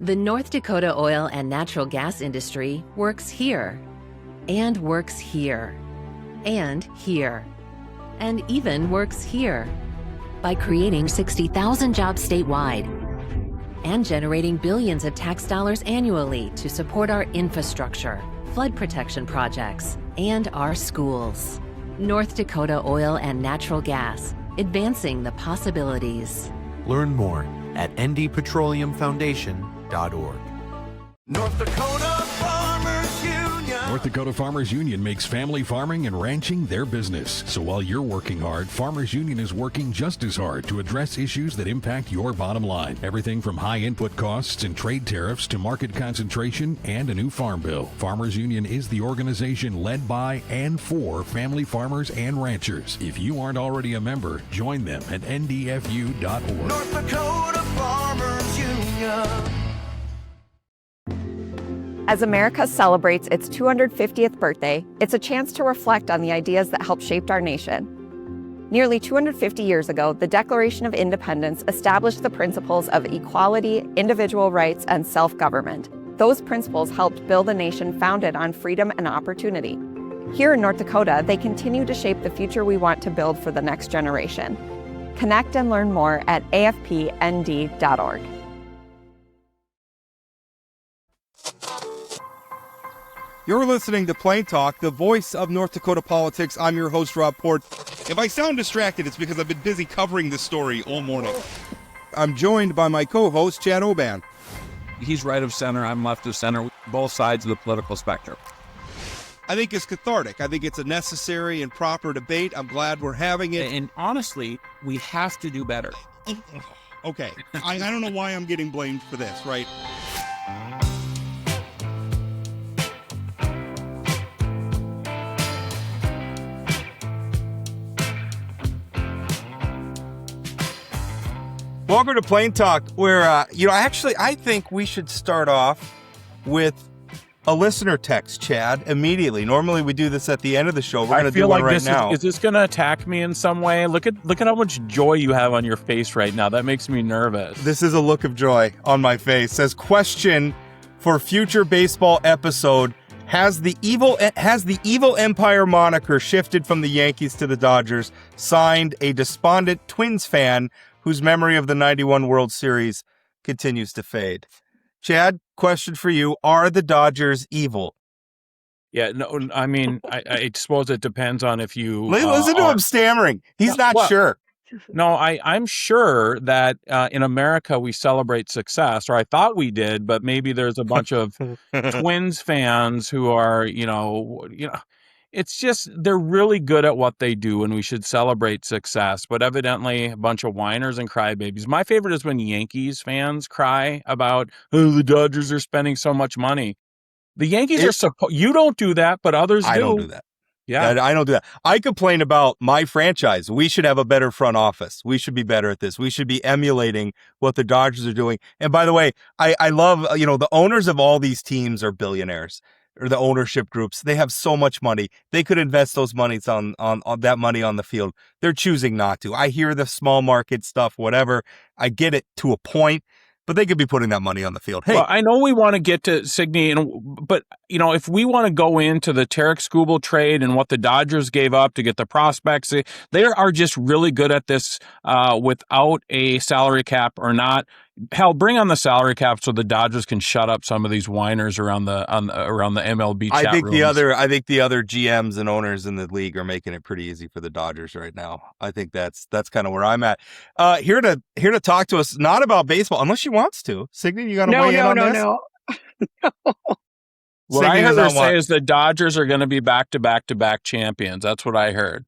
The North Dakota oil and natural gas industry works here, and works here, and here, and even works here by creating 60,000 jobs statewide and generating billions of tax dollars annually to support our infrastructure, flood protection projects, and our schools. North Dakota Oil and Natural Gas, advancing the possibilities. Learn more at ndpetroleumfoundation.org. North Dakota Farmers Union. North Dakota Farmers Union makes family farming and ranching their business. So while you're working hard, Farmers Union is working just as hard to address issues that impact your bottom line. Everything from high input costs and trade tariffs to market concentration and a new farm bill. Farmers Union is the organization led by and for family farmers and ranchers. If you aren't already a member, join them at ndfu.org. North Dakota Farmers Union. As America celebrates its 250th birthday, it's a chance to reflect on the ideas that helped shape our nation. Nearly 250 years ago, the Declaration of Independence established the principles of equality, individual rights, and self-government. Those principles helped build a nation founded on freedom and opportunity. Here in North Dakota, they continue to shape the future we want to build for the next generation. Connect and learn more at afpnd.org. You're listening to Plain Talk, the voice of North Dakota politics. I'm your host, Rob Port. If I sound distracted, it's because I've been busy covering this story all morning. I'm joined by my co-host, Chad Oban. He's right of center, I'm left of center, both sides of the political spectrum. I think it's cathartic. I think it's a necessary and proper debate. I'm glad we're having it. And honestly, we have to do better. Okay, I don't know why I'm getting blamed for this, right? Welcome to Plain Talk, where, I think we should start off with a listener text, Chad, immediately. Normally we do this at the end of the show. We're going to do one right now. Is this going to attack me in some way? Look at how much joy you have on your face right now. That makes me nervous. This is a look of joy on my face. It says, question for future baseball episode. Has the evil Empire moniker shifted from the Yankees to the Dodgers? Signed, a despondent Twins fan whose memory of the 91 World Series continues to fade. Chad, question for you. Are the Dodgers evil? Yeah, no, I mean, I suppose it depends on if you... Listen to him stammering. He's not sure. No, I'm sure that in America we celebrate success, or I thought we did, but maybe there's a bunch of Twins fans who are, it's just they're really good at what they do, and we should celebrate success. But evidently, a bunch of whiners and crybabies. My favorite is when Yankees fans cry about, oh, the Dodgers are spending so much money. The Yankees you don't do that, but others do. I don't do that. Yeah, I don't do that. I complain about my franchise. We should have a better front office. We should be better at this. We should be emulating what the Dodgers are doing. And by the way, I love, the owners of all these teams are billionaires, or the ownership groups. They have so much money. They could invest those monies on that money on the field. They're choosing not to. I hear the small market stuff, whatever. I get it to a point, but they could be putting that money on the field. Hey, well, I know we want to get to Signe, but if we want to go into the Tarek Skubal trade and what the Dodgers gave up to get the prospects, they are just really good at this without a salary cap or not. Hell, bring on the salary cap so the Dodgers can shut up some of these whiners around the MLB chat rooms. I think the other GMs and owners in the league are making it pretty easy for the Dodgers right now. I think that's kind of where I'm at. Here to talk to us not about baseball unless she wants to. Signe, you got to weigh in on this? No. What I heard her say is the Dodgers are going to be back-to-back champions. That's what I heard.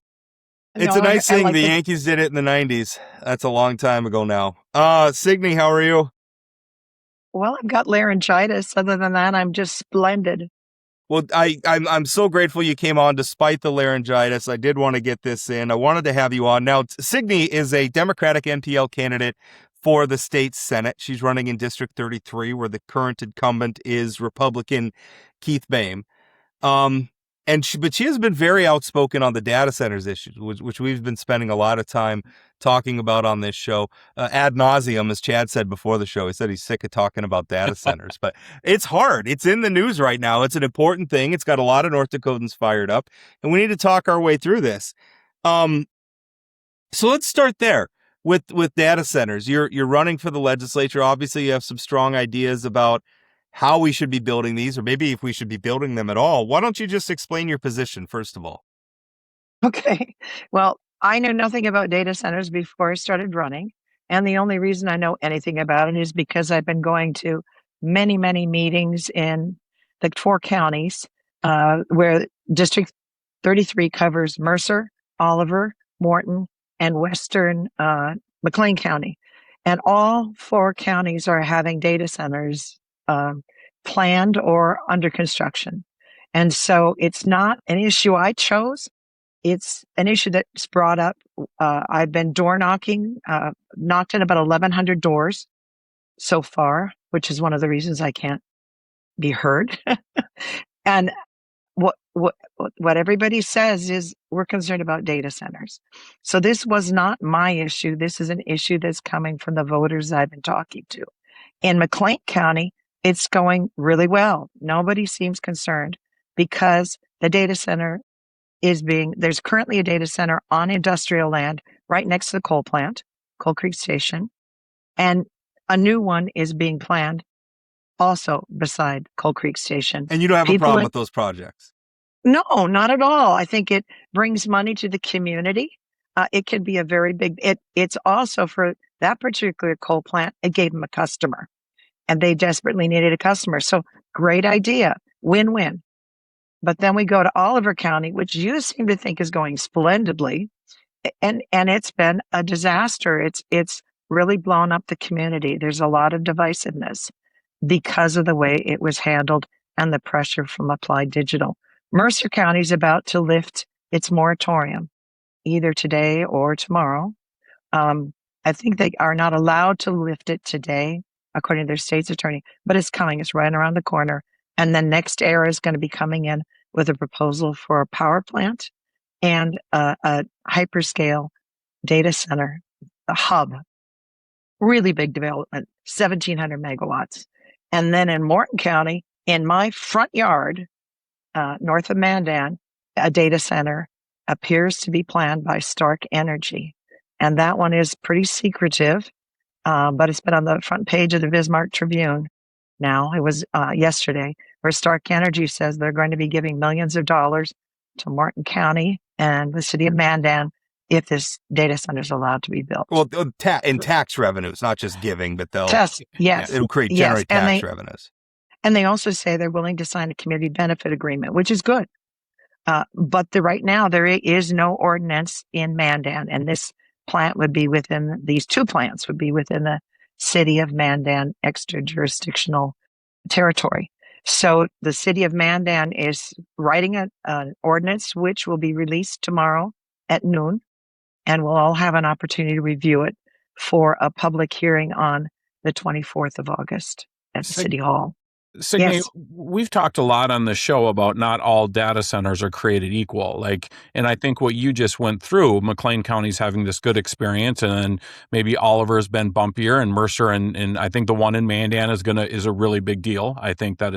It's a nice thing. The Yankees did it in the 90s. That's a long time ago now. Signe, how are you? Well, I've got laryngitis. Other than that, I'm just splendid. Well, I'm so grateful you came on despite the laryngitis. I did want to get this in. I wanted to have you on. Now, Signe is a Democratic NPL candidate for the state Senate. She's running in District 33, where the current incumbent is Republican Keith Boehm. But she has been very outspoken on the data centers issues, which we've been spending a lot of time talking about on this show ad nauseum, as Chad said before the show. He said he's sick of talking about data centers, but it's hard. It's in the news right now. It's an important thing. It's got a lot of North Dakotans fired up, and we need to talk our way through this. So let's start there with data centers. You're running for the legislature. Obviously, you have some strong ideas about how we should be building these, or maybe if we should be building them at all. Why don't you just explain your position, first of all? Okay. Well, I knew nothing about data centers before I started running. And the only reason I know anything about it is because I've been going to many, many meetings in the 4 counties where District 33 covers Mercer, Oliver, Morton, and Western McLean County. And all 4 counties are having data centers planned or under construction. And so it's not an issue I chose. It's an issue that's brought up. I've been door knocking, knocked in about 1,100 doors so far, which is one of the reasons I can't be heard. And what everybody says is we're concerned about data centers. So this was not my issue. This is an issue that's coming from the voters I've been talking to. In McLean County, it's going really well. Nobody seems concerned because the data center there's currently a data center on industrial land right next to the coal plant, Coal Creek Station, and a new one is being planned also beside Coal Creek Station. And you don't have a problem with those projects? No, not at all. I think it brings money to the community. It can be a very big, it's also for that particular coal plant, it gave them a customer and they desperately needed a customer. So great idea, win-win. But then we go to Oliver County, which you seem to think is going splendidly. And it's been a disaster. It's really blown up the community. There's a lot of divisiveness because of the way it was handled and the pressure from Applied Digital. Mercer County is about to lift its moratorium, either today or tomorrow. I think they are not allowed to lift it today, according to their state's attorney, but it's coming. It's right around the corner. And then Next Era is going to be coming in with a proposal for a power plant and a hyperscale data center, a hub. Really big development, 1,700 megawatts. And then in Morton County, in my front yard, north of Mandan, a data center appears to be planned by Stark Energy. And that one is pretty secretive, but it's been on the front page of the Bismarck Tribune now. It was yesterday, where Stark Energy says they're going to be giving millions of dollars to Morton County and the city of Mandan if this data center is allowed to be built. Well, in tax revenues, not just giving, but they'll yes, it'll generate tax revenues. And they also say they're willing to sign a community benefit agreement, which is good. But right now there is no ordinance in Mandan, and this plant would be these 2 plants would be within the city of Mandan extra-jurisdictional territory. So the city of Mandan is writing an ordinance, which will be released tomorrow at noon, and we'll all have an opportunity to review it for a public hearing on the 24th of August at City Hall. Signe, Yes. we've talked a lot on the show about not all data centers are created equal. And I think what you just went through, McLean County's having this good experience, and then maybe Oliver's been bumpier, and Mercer and I think the one in Mandan is a really big deal. I think that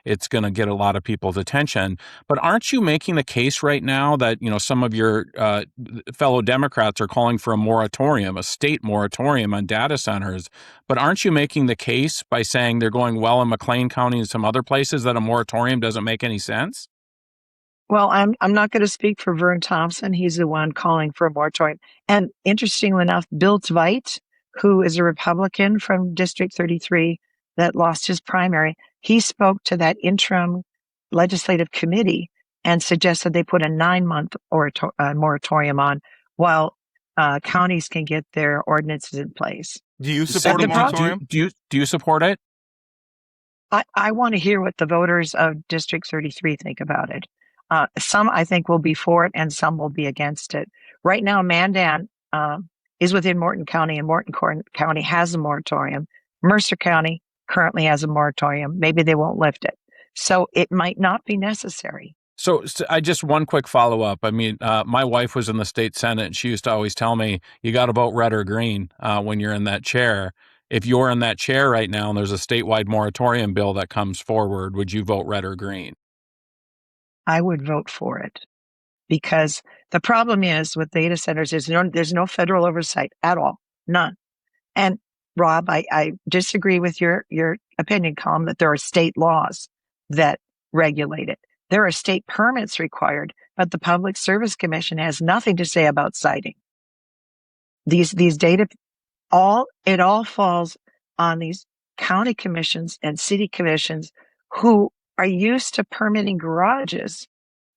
it's gonna get a lot of people's attention. But aren't you making the case right now that some of your fellow Democrats are calling for a moratorium, a state moratorium on data centers? But aren't you making the case by saying they're going well in McLean County and some other places that a moratorium doesn't make any sense? Well, I'm not going to speak for Vern Thompson. He's the one calling for a moratorium. And interestingly enough, Bill Tveit, who is a Republican from District 33 that lost his primary, he spoke to that interim legislative committee and suggested they put a 9-month moratorium on while counties can get their ordinances in place. Do you support a moratorium? Do you support it? I want to hear what the voters of District 33 think about it. Some, I think, will be for it and some will be against it. Right now, Mandan is within Morton County, and Morton County has a moratorium. Mercer County currently has a moratorium. Maybe they won't lift it. So it might not be necessary. So I just one quick follow up. I mean, my wife was in the state Senate, and she used to always tell me, you got to vote red or green when you're in that chair. If you're in that chair right now and there's a statewide moratorium bill that comes forward, would you vote red or green? I would vote for it, because the problem is with data centers, there's no federal oversight at all, none. And Rob, I disagree with your opinion column that there are state laws that regulate it. There are state permits required, but the Public Service Commission has nothing to say about siting. These data, it all falls on these county commissions and city commissions who are used to permitting garages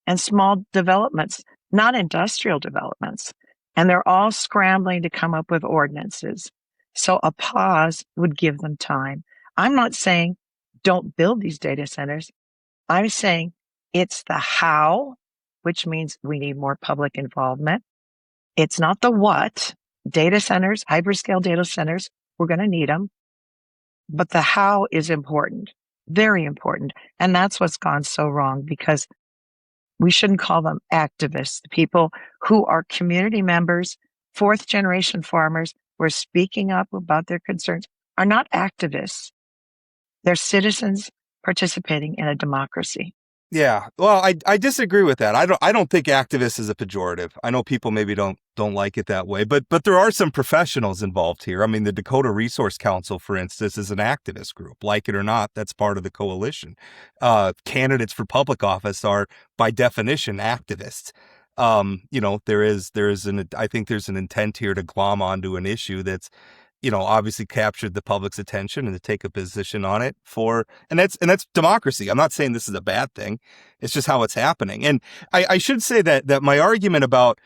and small developments, not industrial developments. And they're all scrambling to come up with ordinances. So a pause would give them time. I'm not saying don't build these data centers. I'm saying it's the how, which means we need more public involvement. It's not the what. Data centers, hyperscale data centers, we're going to need them. But the how is important, very important. And that's what's gone so wrong, because we shouldn't call them activists. People who are community members, fourth generation farmers who are speaking up about their concerns are not activists. They're citizens participating in a democracy. Yeah. Well, I disagree with that. I don't think activist is a pejorative. I know people maybe don't like it that way, but there are some professionals involved here. I mean, the Dakota Resource Council, for instance, is an activist group. Like it or not, that's part of the coalition. Candidates for public office are by definition activists. I think there's an intent here to glom onto an issue that's, obviously captured the public's attention and to take a position on it and that's democracy. I'm not saying this is a bad thing. It's just how it's happening. And I should say that my argument about,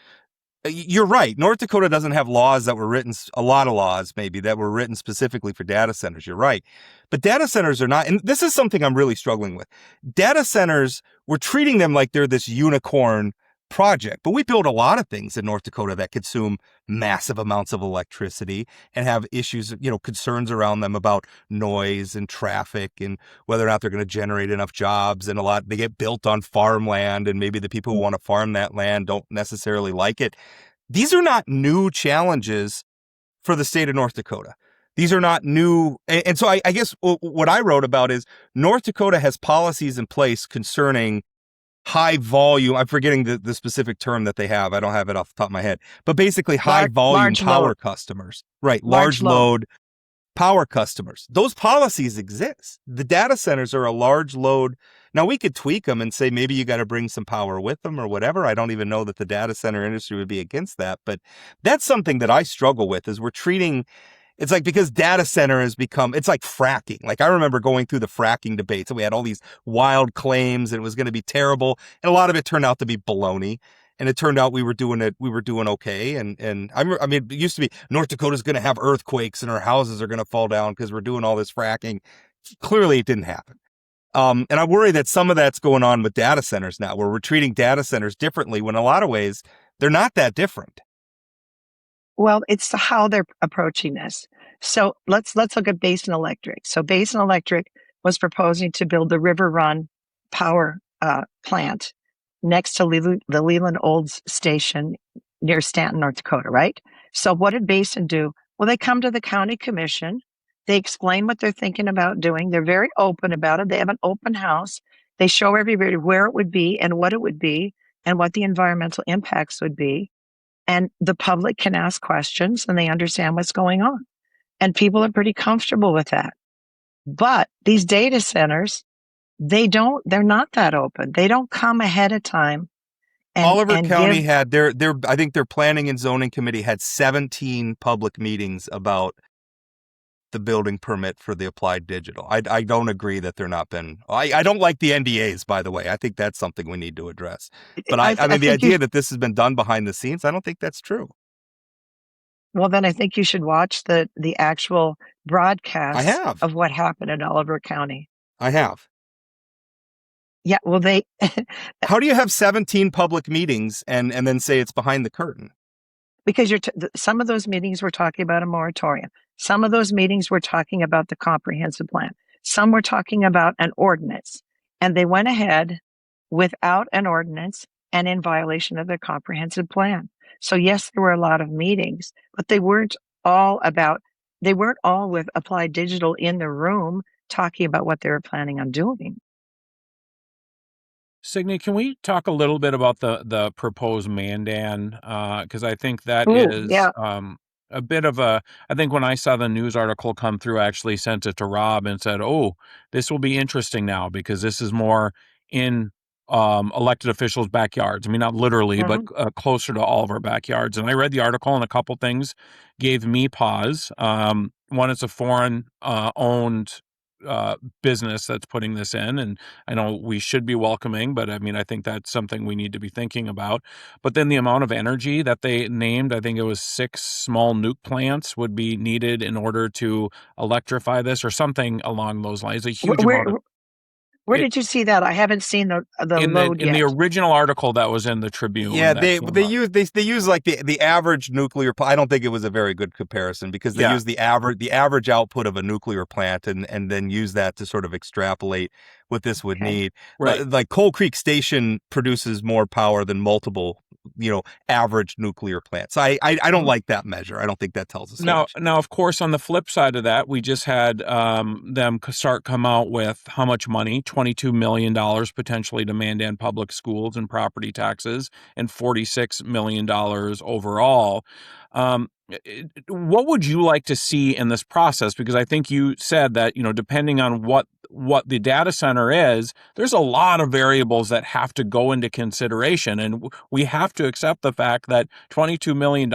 you're right, North Dakota doesn't have laws that were written, a lot of laws maybe that were written specifically for data centers. You're right. But data centers are not, and this is something I'm really struggling with. Data centers, we're treating them like they're this unicorn project, but we build a lot of things in North Dakota that consume massive amounts of electricity and have issues, concerns around them about noise and traffic and whether or not they're going to generate enough jobs. And they get built on farmland, and maybe the people who want to farm that land don't necessarily like it. These are not new challenges for the state of North Dakota. These are not new. And so I guess what I wrote about is North Dakota has policies in place concerning high volume. I'm forgetting the specific term that they have. I don't have it off the top of my head, but basically high volume power load customers, right? Large load power customers. Those policies exist. The data centers are a large load. Now we could tweak them and say, maybe you got to bring some power with them or whatever. I don't even know that the data center industry would be against that, but that's something that I struggle with is we're treating. It's like, because data center has become, it's like fracking. Like I remember going through the fracking debates and we had all these wild claims and it was going to be terrible. And a lot of it turned out to be baloney. And it turned out we were doing okay. And it used to be North Dakota's going to have earthquakes and our houses are going to fall down because we're doing all this fracking. Clearly it didn't happen. And I worry that some of that's going on with data centers now, where we're treating data centers differently when in a lot of ways they're not that different. Well, it's how they're approaching this. So let's look at Basin Electric. So Basin Electric was proposing to build the River Run power plant next to the Leland Olds station near Stanton, North Dakota, right? So what did Basin do? Well, they come to the county commission. They explain what they're thinking about doing. They're very open about it. They have an open house. They show everybody where it would be and what it would be and what the environmental impacts would be. And the public can ask questions and they understand what's going on. And people are pretty comfortable with that. But these data centers, they're not that open. They don't come ahead of time. Oliver County had I think their planning and zoning committee had 17 public meetings about the building permit for the applied digital. I don't agree that they're not been, I don't like the NDAs, by the way. I think that's something we need to address. But I mean, the idea that this has been done behind the scenes, I don't think that's true. Well, then I think you should watch the actual broadcast of what happened in Oliver County. I have. Yeah, well, how do you have 17 public meetings and then say it's behind the curtain? Because some of those meetings were talking about a moratorium. Some of those meetings were talking about the comprehensive plan. Some were talking about an ordinance. And they went ahead without an ordinance and in violation of their comprehensive plan. So yes, there were a lot of meetings, but they weren't all with Applied Digital in the room talking about what they were planning on doing. Signe, can we talk a little bit about the proposed Mandan? Because I think that Ooh, is yeah. a bit of a. I think when I saw the news article come through, I actually sent it to Rob and said, "Oh, this will be interesting now because this is more in elected officials' backyards. I mean, not literally, but closer to all of our backyards." And I read the article, and a couple things gave me pause. One, it's a foreign owned business that's putting this in, and I know we should be welcoming, but I mean, I think that's something we need to be thinking about. But then the amount of energy that they named, I think it was 6 small nuke plants would be needed in order to electrify this, or something along those lines. A huge Where amount of where it, did you see that? I haven't seen the load in the yet. original article that was in the Tribune. Yeah, that they came they up. use like the average nuclear. I don't think it was a very good comparison because they Yeah. use the average output of a nuclear plant and then use that to sort of extrapolate what this would Okay. need. Right. Like Coal Creek Station produces more power than multiple, average nuclear plants. I don't like that measure. I don't think that tells us much. Now, of course, on the flip side of that, we just had them come out with how much money? $22 million potentially to Mandan Public Schools and property taxes, and $46 million overall. What would you like to see in this process? Because I think you said that, depending on what the data center is, there's a lot of variables that have to go into consideration. And we have to accept the fact that $22 million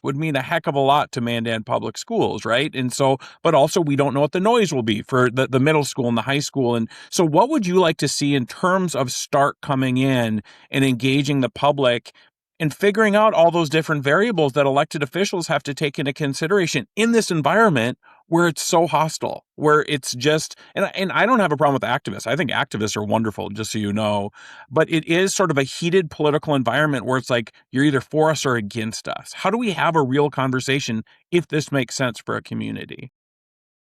would mean a heck of a lot to Mandan Public Schools, right? And so, but also we don't know what the noise will be for the middle school and the high school. And so what would you like to see in terms of Stark coming in and engaging the public and figuring out all those different variables that elected officials have to take into consideration in this environment where it's so hostile, where it's just, and I don't have a problem with activists. I think activists are wonderful, just so you know, but it is sort of a heated political environment where it's like, you're either for us or against us. How do we have a real conversation if this makes sense for a community?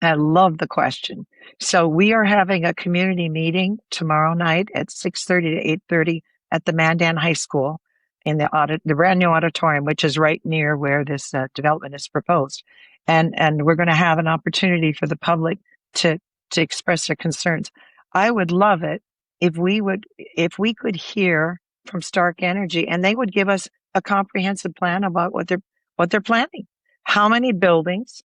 I love the question. So we are having a community meeting tomorrow night at 6:30 to 8:30 at the Mandan High School in the brand new auditorium, which is right near where this development is proposed. And we're going to have an opportunity for the public to express their concerns. I would love it if we could hear from Stark Energy and they would give us a comprehensive plan about what they're planning. How many buildings?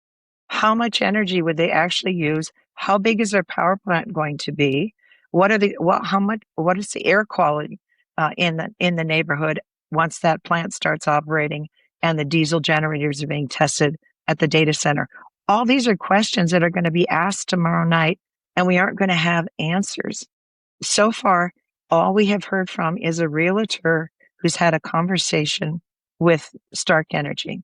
How much energy would they actually use? How big is their power plant going to be? What is the air quality in the neighborhood once that plant starts operating and the diesel generators are being tested at the data center? All these are questions that are going to be asked tomorrow night, and we aren't going to have answers. So far, all we have heard from is a realtor who's had a conversation with Stark Energy.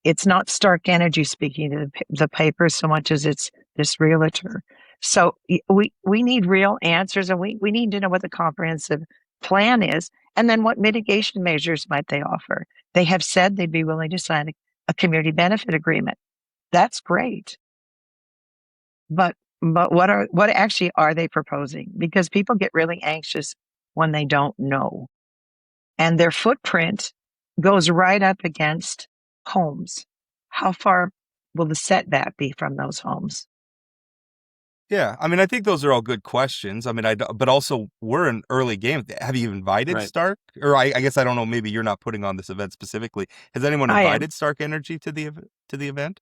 It's not Stark Energy speaking to the paper so much as it's this realtor. So we need real answers, and we need to know what the comprehensive plan is, and then what mitigation measures might they offer. They have said they'd be willing to sign a community benefit agreement. That's great. But what actually are they proposing? Because people get really anxious when they don't know. And their footprint goes right up against homes. How far will the setback be from those homes? Yeah, I mean, I think those are all good questions. I mean, but also we're in early game. Have you invited Right. Stark? Or I guess I don't know. Maybe you're not putting on this event specifically. Has anyone I am. invited Stark Energy to the event?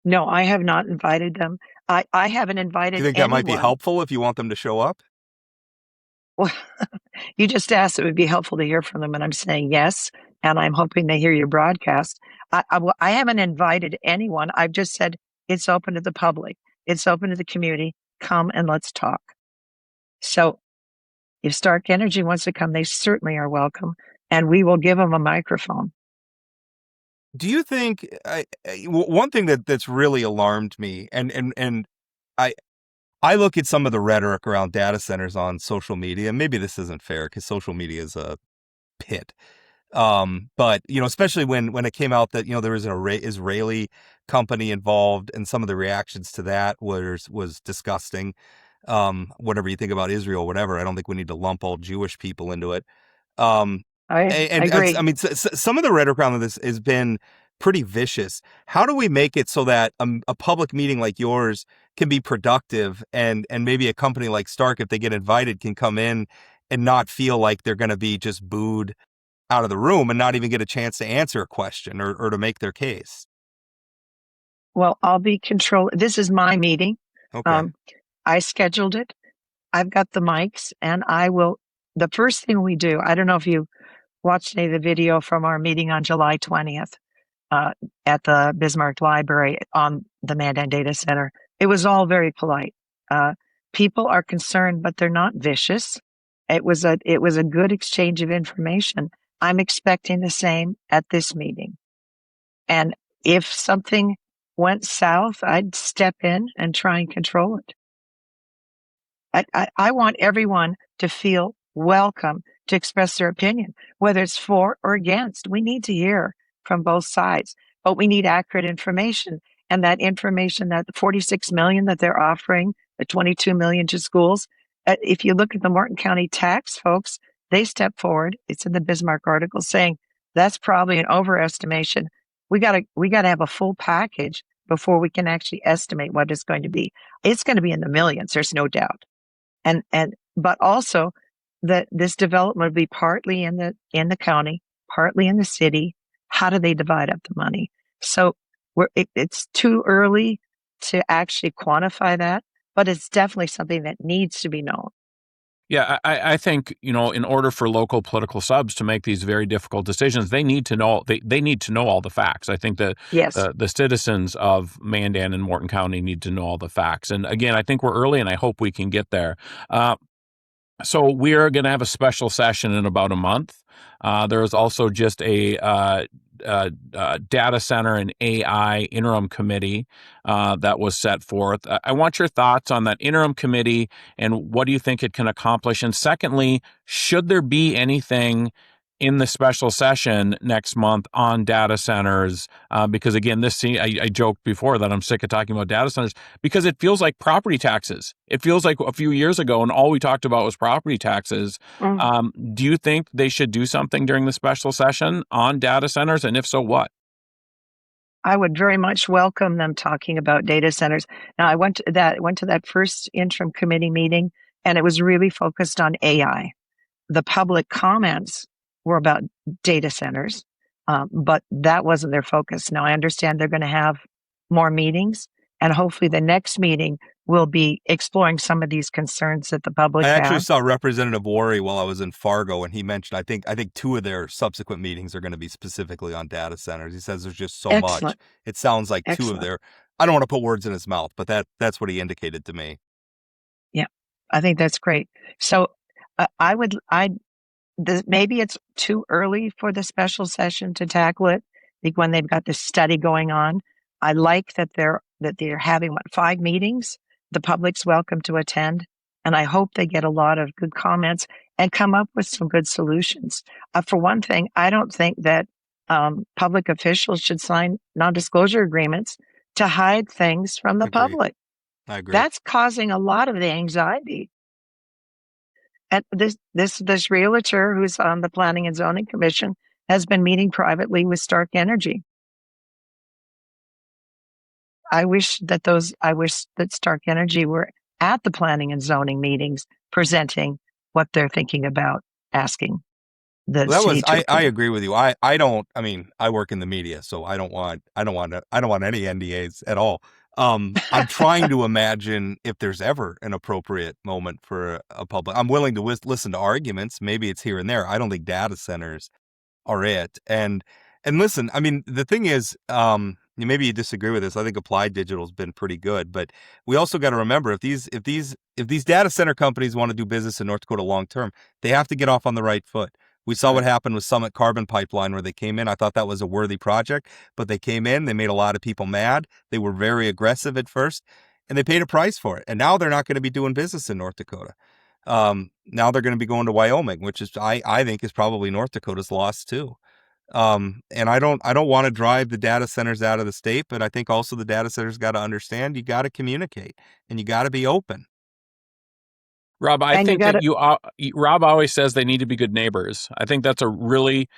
No, I have not invited them. I haven't Do invited you think that might be anyone. helpful if you want them to show up? Well, you just asked, it would be helpful to hear from them, and I'm saying yes, and I'm hoping they hear your broadcast. I haven't invited anyone. I've just said it's open to the public. It's open to the community. Come and let's talk. So if Stark Energy wants to come, they certainly are welcome, and we will give them a microphone. Do you think one thing that's really alarmed me, and I look at some of the rhetoric around data centers on social media, and maybe this isn't fair because social media is a pit. But especially when it came out that there was an Israeli company involved, and some of the reactions to that was disgusting. whatever you think about Israel, whatever. I don't think we need to lump all Jewish people into it. Um, I and agree. I mean, some of the rhetoric around this has been pretty vicious. How do we make it so that a public meeting like yours can be productive, and maybe a company like Stark, if they get invited, can come in and not feel like they're going to be just booed out of the room and not even get a chance to answer a question or to make their case? Well, I'll be control. This is my meeting. Okay. I scheduled it. I've got the mics, and I will. The first thing we do, I don't know if you watched any of the video from our meeting on July 20th at the Bismarck Library on the Mandan Data Center. It was all very polite. People are concerned, but they're not vicious. It was a good exchange of information. I'm expecting the same at this meeting. And if something went south, I'd step in and try and control it. I want everyone to feel welcome to express their opinion, whether it's for or against. We need to hear from both sides, but we need accurate information. And that information, that the 46 million that they're offering, the 22 million to schools, if you look at the Morton County tax folks, they step forward. It's in the Bismarck article saying that's probably an overestimation. We got to have a full package before we can actually estimate what it's going to be. It's going to be in the millions. There's no doubt. But also that this development will be partly in the county, partly in the city. How do they divide up the money? So it's too early to actually quantify that, but it's definitely something that needs to be known. Yeah, I think, in order for local political subs to make these very difficult decisions, they need to know they need to know all the facts. I think that Yes. the citizens of Mandan and Morton County need to know all the facts. And again, I think we're early, and I hope we can get there. So we are going to have a special session in about a month. There is also just a data center and AI interim committee that was set forth. I want your thoughts on that interim committee and what do you think it can accomplish? And secondly, should there be anything in the special session next month on data centers? Because again, I joked before that I'm sick of talking about data centers because it feels like property taxes. It feels like a few years ago and all we talked about was property taxes. Do you think they should do something during the special session on data centers? And if so, what? I would very much welcome them talking about data centers. Now, I went to that first interim committee meeting, and it was really focused on AI. The public comments were about data centers, but that wasn't their focus. Now, I understand they're going to have more meetings, and hopefully the next meeting will be exploring some of these concerns that the public I actually has. saw Representative Worry while I was in Fargo, and he mentioned I think two of their subsequent meetings are going to be specifically on data centers. He says there's just so much. Excellent. It sounds like two of Excellent. their. I don't want to put words in his mouth, but that's what he indicated to me. Yeah, I think that's great. So maybe it's too early for the special session to tackle it, like when they've got this study going on. I like that they're having 5 meetings. The public's welcome to attend, and I hope they get a lot of good comments and come up with some good solutions. For one thing, I don't think that public officials should sign non-disclosure agreements to hide things from the Agree. public. I agree. That's causing a lot of the anxiety. And this realtor who's on the Planning and Zoning Commission has been meeting privately with Stark Energy. I wish that Stark Energy were at the planning and zoning meetings presenting what they're thinking about asking the city to I agree with you. I mean, I work in the media, so I don't want any NDAs at all. I'm trying to imagine if there's ever an appropriate moment for a public. I'm willing to listen to arguments. Maybe it's here and there. I don't think data centers are it. And listen, I mean, the thing is, maybe you disagree with this. I think Applied Digital's been pretty good, but we also got to remember if these data center companies want to do business in North Dakota long term, they have to get off on the right foot. We saw what happened with Summit Carbon Pipeline where they came in. I thought that was a worthy project, but they came in, they made a lot of people mad. They were very aggressive at first, and they paid a price for it. And now they're not going to be doing business in North Dakota. Now they're going to be going to Wyoming, which is I think is probably North Dakota's loss too. And I don't want to drive the data centers out of the state, but I think also the data centers got to understand you got to communicate and you got to be open. Rob, I And you think got that to, Rob always says they need to be good neighbors. I think that's a really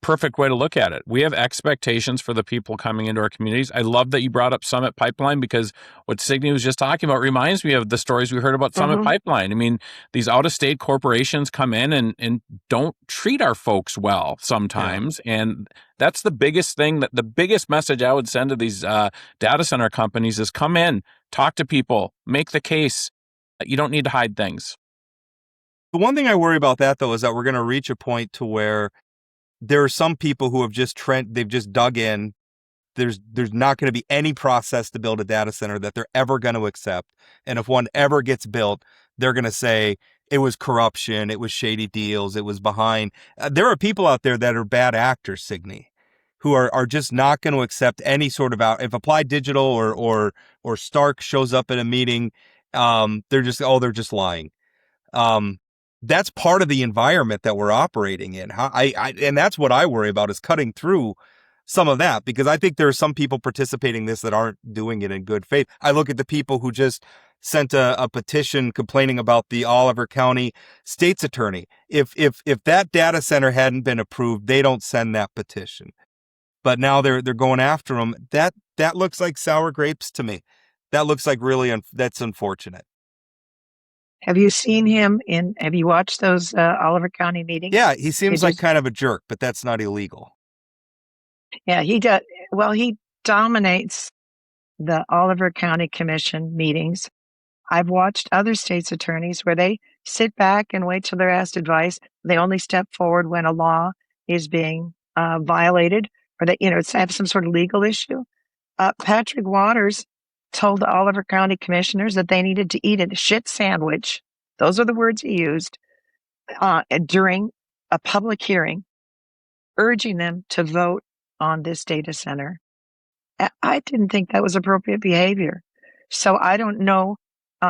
perfect way to look at it. We have expectations for the people coming into our communities. I love that you brought up Summit Pipeline, because what Signe was just talking about reminds me of the stories we heard about Summit Pipeline. I mean, these out-of-state corporations come in and don't treat our folks well sometimes. Yeah. And that's the biggest thing, that the biggest message I would send to these data center companies is come in, talk to people, make the case. You don't need to hide things. The one thing I worry about that, though, is that we're going to reach a point to where there are some people who have they've just dug in. There's not going to be any process to build a data center that they're ever going to accept. And if one ever gets built, they're going to say it was corruption, it was shady deals, it was behind. There are people out there that are bad actors, Signe, who are just not going to accept any sort of if Applied Digital or Stark shows up at a meeting, they're just lying. That's part of the environment that we're operating in. And that's what I worry about, is cutting through some of that, because I think there are some people participating in this that aren't doing it in good faith. I look at the people who just sent a petition complaining about the Oliver County state's attorney. If that data center hadn't been approved, they don't send that petition. But now they're going after them. That looks like sour grapes to me. That looks like that's unfortunate. have you seen him have you watched those Oliver County meetings? Yeah, he seems like kind of a jerk, but that's not illegal. Yeah, he does. Well, he dominates the Oliver County Commission meetings. I've watched other states' attorneys where they sit back and wait till they're asked advice. They only step forward when a law is being violated, or that, it's have some sort of legal issue. Patrick Waters told the Oliver County commissioners that they needed to eat a shit sandwich. Those are the words he used during a public hearing, urging them to vote on this data center. I didn't think that was appropriate behavior. So I don't know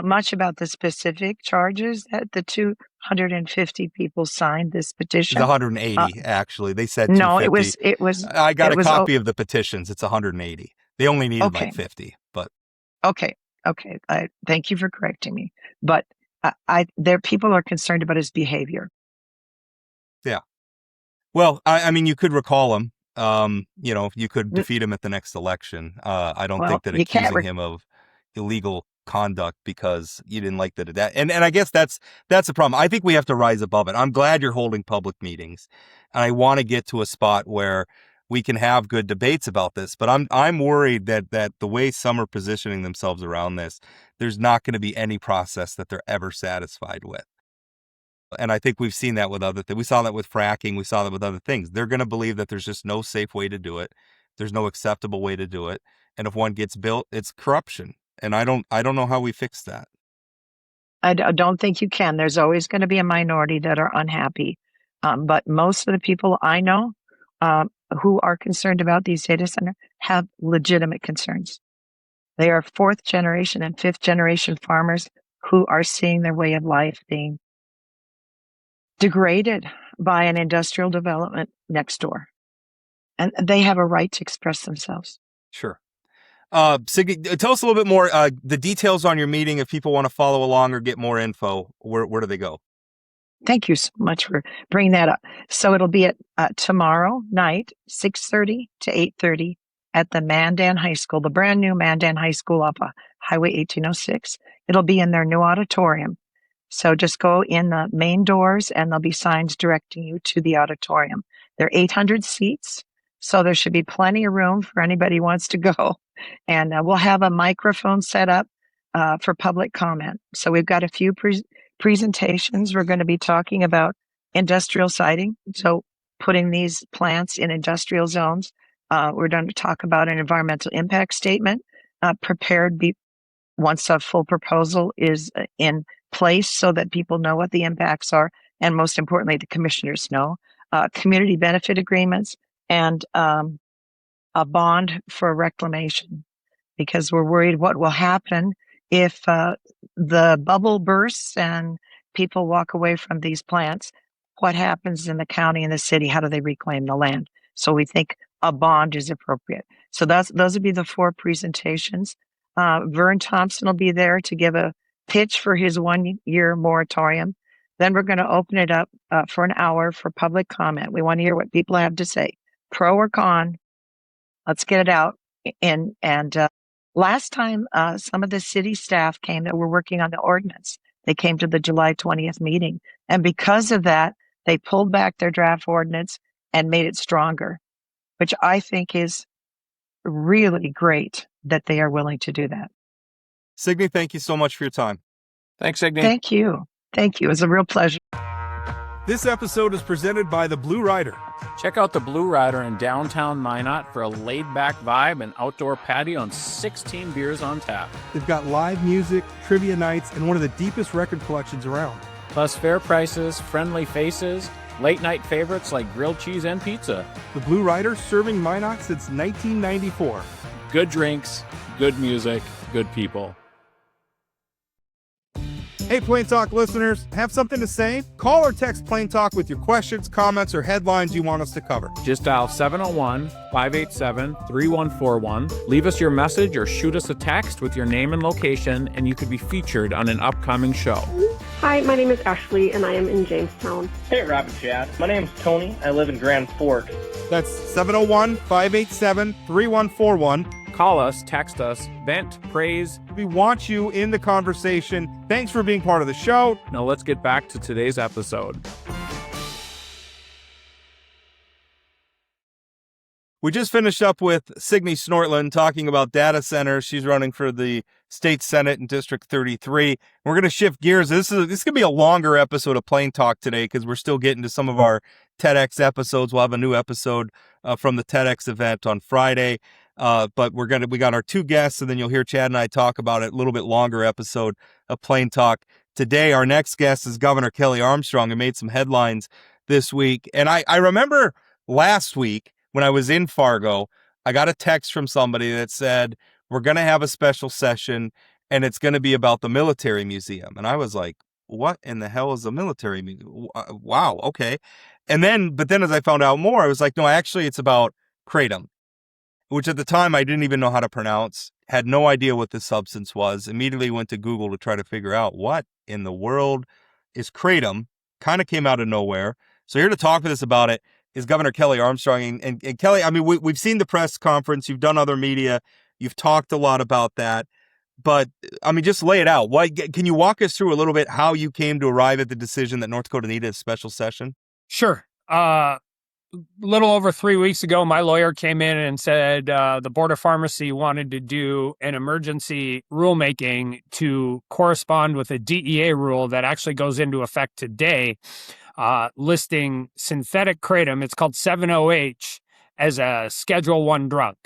much about the specific charges that the 250 people signed this petition. It's 180, actually. They said 250. No, it was. I got a copy of the petitions. It's 180. They only needed like 50, but. Okay. Thank you for correcting me. But people are concerned about his behavior. Yeah. Well, I mean, you could recall him. You could defeat him at the next election. I don't think that accusing him of illegal conduct because you didn't like that. And I guess that's the problem. I think we have to rise above it. I'm glad you're holding public meetings, and I want to get to a spot where we can have good debates about this. But I'm worried that the way some are positioning themselves around this, there's not going to be any process that they're ever satisfied with. And I think we've seen that with other things. We saw that with fracking. We saw that with other things. They're going to believe that there's just no safe way to do it. There's no acceptable way to do it. And if one gets built, it's corruption. And I don't know how we fix that. I don't think you can. There's always going to be a minority that are unhappy. But most of the people I know who are concerned about these data centers have legitimate concerns. They are 4th generation and 5th generation farmers who are seeing their way of life being degraded by an industrial development next door. And they have a right to express themselves. Sure. Signe, tell us a little bit more, the details on your meeting. If people want to follow along or get more info, where do they go? Thank you so much for bringing that up. So it'll be at tomorrow night, 6:30 to 8:30 at the Mandan High School, the brand new Mandan High School off of Highway 1806. It'll be in their new auditorium. So just go in the main doors and there'll be signs directing you to the auditorium. There are 800 seats, so there should be plenty of room for anybody who wants to go. And we'll have a microphone set up for public comment. So we've got a few presentations. We're going to be talking about industrial siting. So putting these plants in industrial zones. We're going to talk about an environmental impact statement prepared once a full proposal is in place so that people know what the impacts are. And most importantly, the commissioners know. Community benefit agreements and a bond for reclamation, because we're worried what will happen if the bubble bursts and people walk away from these plants. What happens in the county and the city? How do they reclaim the land? So we think a bond is appropriate. So those would be the 4 presentations. Vern Thompson will be there to give a pitch for his 1-year moratorium. Then we're going to open it up for an hour for public comment. We want to hear what people have to say, pro or con. Let's get it out. And last time, some of the city staff came that were working on the ordinance. They came to the July 20th meeting. And because of that, they pulled back their draft ordinance and made it stronger, which I think is really great that they are willing to do that. Signe, thank you so much for your time. Thanks, Signe. Thank you. Thank you. It was a real pleasure. This episode is presented by the Blue Rider. Check out the Blue Rider in downtown Minot for a laid-back vibe and outdoor patio and 16 beers on tap. They've got live music, trivia nights, and one of the deepest record collections around. Plus fair prices, friendly faces, late-night favorites like grilled cheese and pizza. The Blue Rider, serving Minot since 1994. Good drinks, good music, good people. Hey, Plain Talk listeners, have something to say? Call or text Plain Talk with your questions, comments, or headlines you want us to cover. Just dial 701-587-3141. Leave us your message or shoot us a text with your name and location, and you could be featured on an upcoming show. Hi, my name is Ashley, and I am in Jamestown. Hey, Rob and Chad. My name's Tony. I live in Grand Forks. That's 701-587-3141. Call us, text us, vent, praise. We want you in the conversation. Thanks for being part of the show. Now let's get back to today's episode. We just finished up with Signe Snortland talking about data centers. She's running for the state senate in District 33. We're going to shift gears. This is going to be a longer episode of Plain Talk today because we're still getting to some of our TEDx episodes. We'll have a new episode from the TEDx event on Friday. But we got our two guests, and then you'll hear Chad and I talk about it, a little bit longer episode of Plain Talk. Today, our next guest is Governor Kelly Armstrong, who made some headlines this week. And I remember last week when I was in Fargo, I got a text from somebody that said, we're going to have a special session, and it's going to be about the military museum. And I was like, what in the hell is a military museum? Wow, okay. But then as I found out more, I was like, no, actually, it's about kratom, which at the time I didn't even know how to pronounce, had no idea what the substance was, immediately went to Google to try to figure out what in the world is kratom, kind of came out of nowhere. So here to talk with us about it is Governor Kelly Armstrong. And Kelly, I mean, we've seen the press conference, you've done other media, you've talked a lot about that, but I mean, just lay it out. Can you walk us through a little bit how you came to arrive at the decision that North Dakota needed a special session? Sure. Little over 3 weeks ago, my lawyer came in and said the Board of Pharmacy wanted to do an emergency rulemaking to correspond with a DEA rule that actually goes into effect today, listing synthetic kratom, it's called 7-OH, as a Schedule I drug.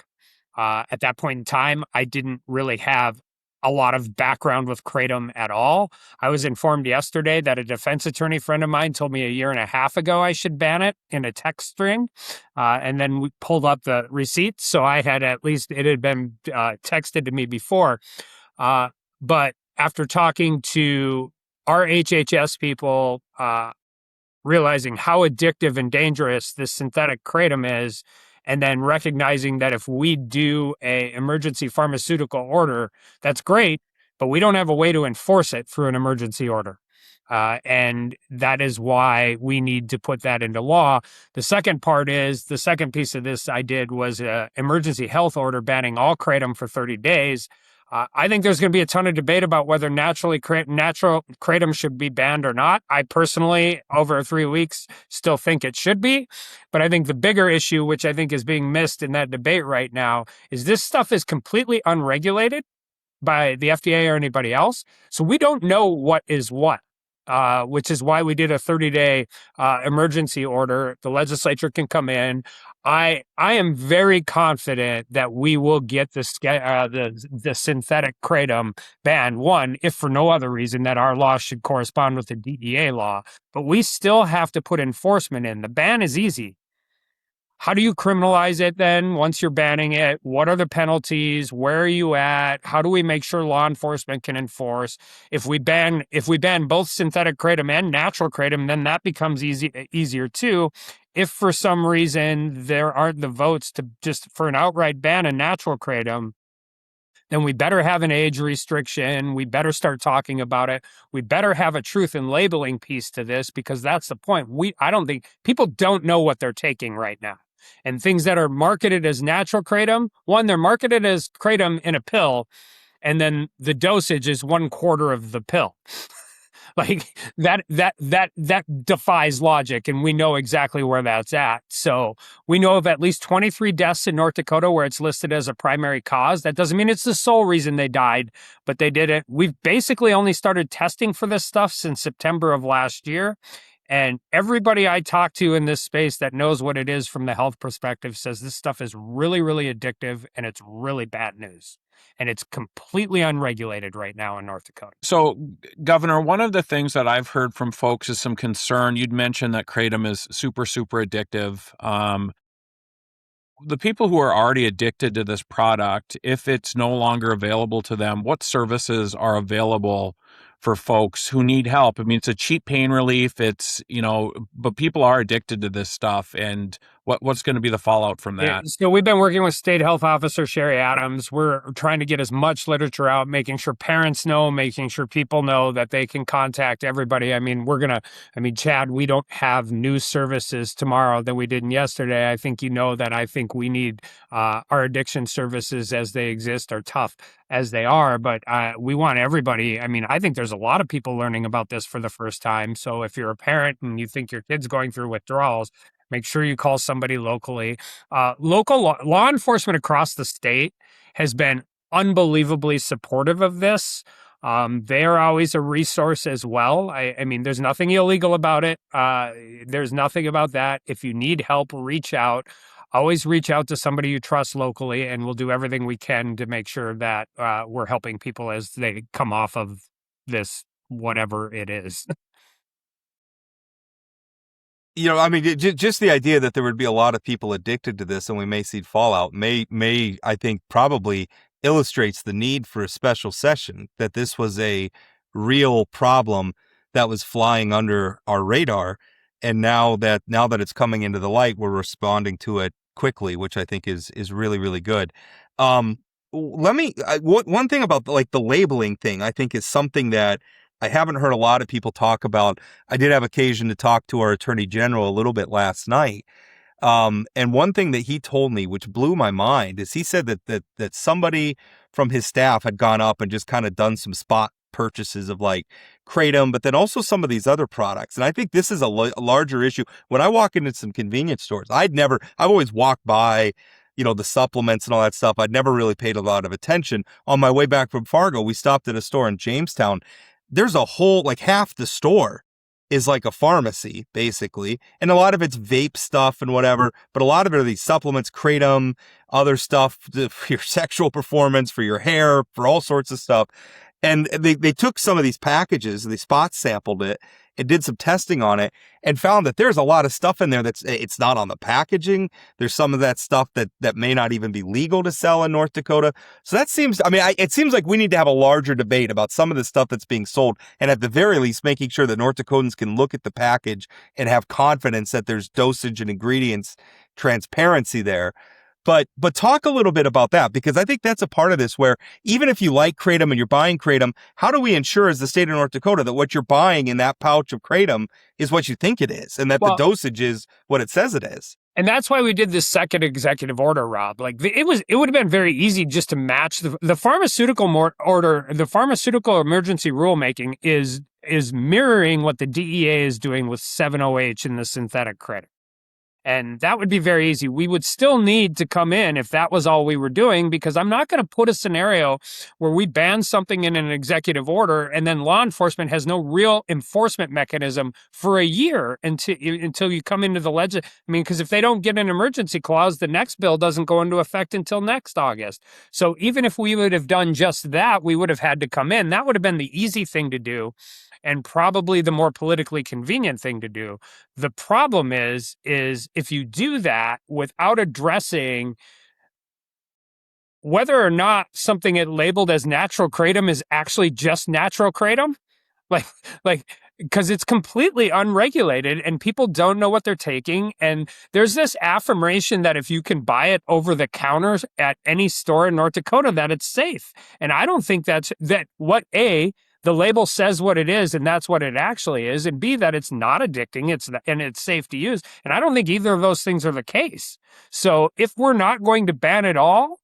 At that point in time, I didn't really have a lot of background with kratom at all. I was informed yesterday that a defense attorney friend of mine told me a year and a half ago I should ban it in a text string. And then we pulled up the receipts. So it had been texted to me before. But after talking to our HHS people, realizing how addictive and dangerous this synthetic kratom is, and then recognizing that if we do a emergency pharmaceutical order, that's great, but we don't have a way to enforce it through an emergency order. And that is why we need to put that into law. The second piece of this I did was an emergency health order banning all kratom for 30 days. I think there's going to be a ton of debate about whether natural kratom should be banned or not. I personally, over 3 weeks, still think it should be. But I think the bigger issue, which I think is being missed in that debate right now, is this stuff is completely unregulated by the FDA or anybody else. So we don't know what is what. Which is why we did a 30-day emergency order. The legislature can come in. I am very confident that we will get the synthetic kratom banned. One, if for no other reason, that our law should correspond with the DEA law. But we still have to put enforcement in. The ban is easy. How do you criminalize it then once you're banning it? What are the penalties? Where are you at? How do we make sure law enforcement can enforce? If we ban both synthetic kratom and natural kratom, then that becomes easier too. If for some reason there aren't the votes to just for an outright ban of natural kratom, then we better have an age restriction. We better start talking about it. We better have a truth and labeling piece to this, because that's the point. I don't think people don't know what they're taking right now. And things that are marketed as natural kratom, one, they're marketed as kratom in a pill, and then the dosage is 1/4 of the pill. Like that defies logic, and we know exactly where that's at. So we know of at least 23 deaths in North Dakota where it's listed as a primary cause. That doesn't mean it's the sole reason they died, but they did it. We've basically only started testing for this stuff since September of last year. And everybody I talk to in this space that knows what it is from the health perspective says this stuff is really, really addictive, and it's really bad news. And it's completely unregulated right now in North Dakota. So, Governor, one of the things that I've heard from folks is some concern. You'd mentioned that kratom is super, super addictive. The people who are already addicted to this product, if it's no longer available to them, what services are available for folks who need help? I mean, it's a cheap pain relief. It's, but people are addicted to this stuff. And what's going to be the fallout from that? Yeah, so we've been working with State Health Officer Sherry Adams. We're trying to get as much literature out, making sure parents know, making sure people know that they can contact everybody. I mean, Chad, we don't have news services tomorrow that we didn't yesterday. I think that I think we need our addiction services as they exist are tough as they are, but we want everybody. I mean, I think there's a lot of people learning about this for the first time. So if you're a parent and you think your kid's going through withdrawals, make sure you call somebody locally. Local law enforcement across the state has been unbelievably supportive of this. They are always a resource as well. I mean, there's nothing illegal about it. There's nothing about that. If you need help, reach out. Always reach out to somebody you trust locally, and we'll do everything we can to make sure that we're helping people as they come off of this, whatever it is. Just the idea that there would be a lot of people addicted to this and we may see fallout may I think probably illustrates the need for a special session, that this was a real problem that was flying under our radar. And now that it's coming into the light, we're responding to it quickly, which I think is really, really good. One thing about the labeling thing, I think is something that I haven't heard a lot of people talk about. I did have occasion to talk to our Attorney General a little bit last night. And one thing that he told me, which blew my mind, is he said that somebody from his staff had gone up and just kind of done some spot purchases of kratom, but then also some of these other products. And I think this is a larger issue. When I walk into some convenience stores, I've always walked by, the supplements and all that stuff. I'd never really paid a lot of attention. On my way back from Fargo, we stopped at a store in Jamestown. There's a whole, half the store is like a pharmacy, basically. And a lot of it's vape stuff and whatever, but a lot of it are these supplements, kratom, other stuff for your sexual performance, for your hair, for all sorts of stuff. And they took some of these packages, they spot sampled it and did some testing on it and found that there's a lot of stuff in there it's not on the packaging. There's some of that stuff that may not even be legal to sell in North Dakota. So that seems, it seems like we need to have a larger debate about some of the stuff that's being sold, and at the very least making sure that North Dakotans can look at the package and have confidence that there's dosage and ingredients transparency there. But talk a little bit about that, because I think that's a part of this where even if you like kratom and you're buying kratom, how do we ensure as the state of North Dakota that what you're buying in that pouch of kratom is what you think it is, and that the dosage is what it says it is? And that's why we did this second executive order, Rob. It would have been very easy just to match the pharmaceutical order. The pharmaceutical emergency rulemaking is mirroring what the DEA is doing with 7-OH in the synthetic kratom. And that would be very easy. We would still need to come in if that was all we were doing, because I'm not going to put a scenario where we ban something in an executive order and then law enforcement has no real enforcement mechanism for a year until you come into the because if they don't get an emergency clause, the next bill doesn't go into effect until next August. So even if we would have done just that, we would have had to come in. That would have been the easy thing to do, and probably the more politically convenient thing to do. The problem is if you do that without addressing whether or not something labeled as natural kratom is actually just natural kratom, like because it's completely unregulated and people don't know what they're taking. And there's this affirmation that if you can buy it over the counter at any store in North Dakota, that it's safe. And I don't think that what the label says what it is, and that's what it actually is, and B, that it's not addicting, and it's safe to use. And I don't think either of those things are the case. So if we're not going to ban it all,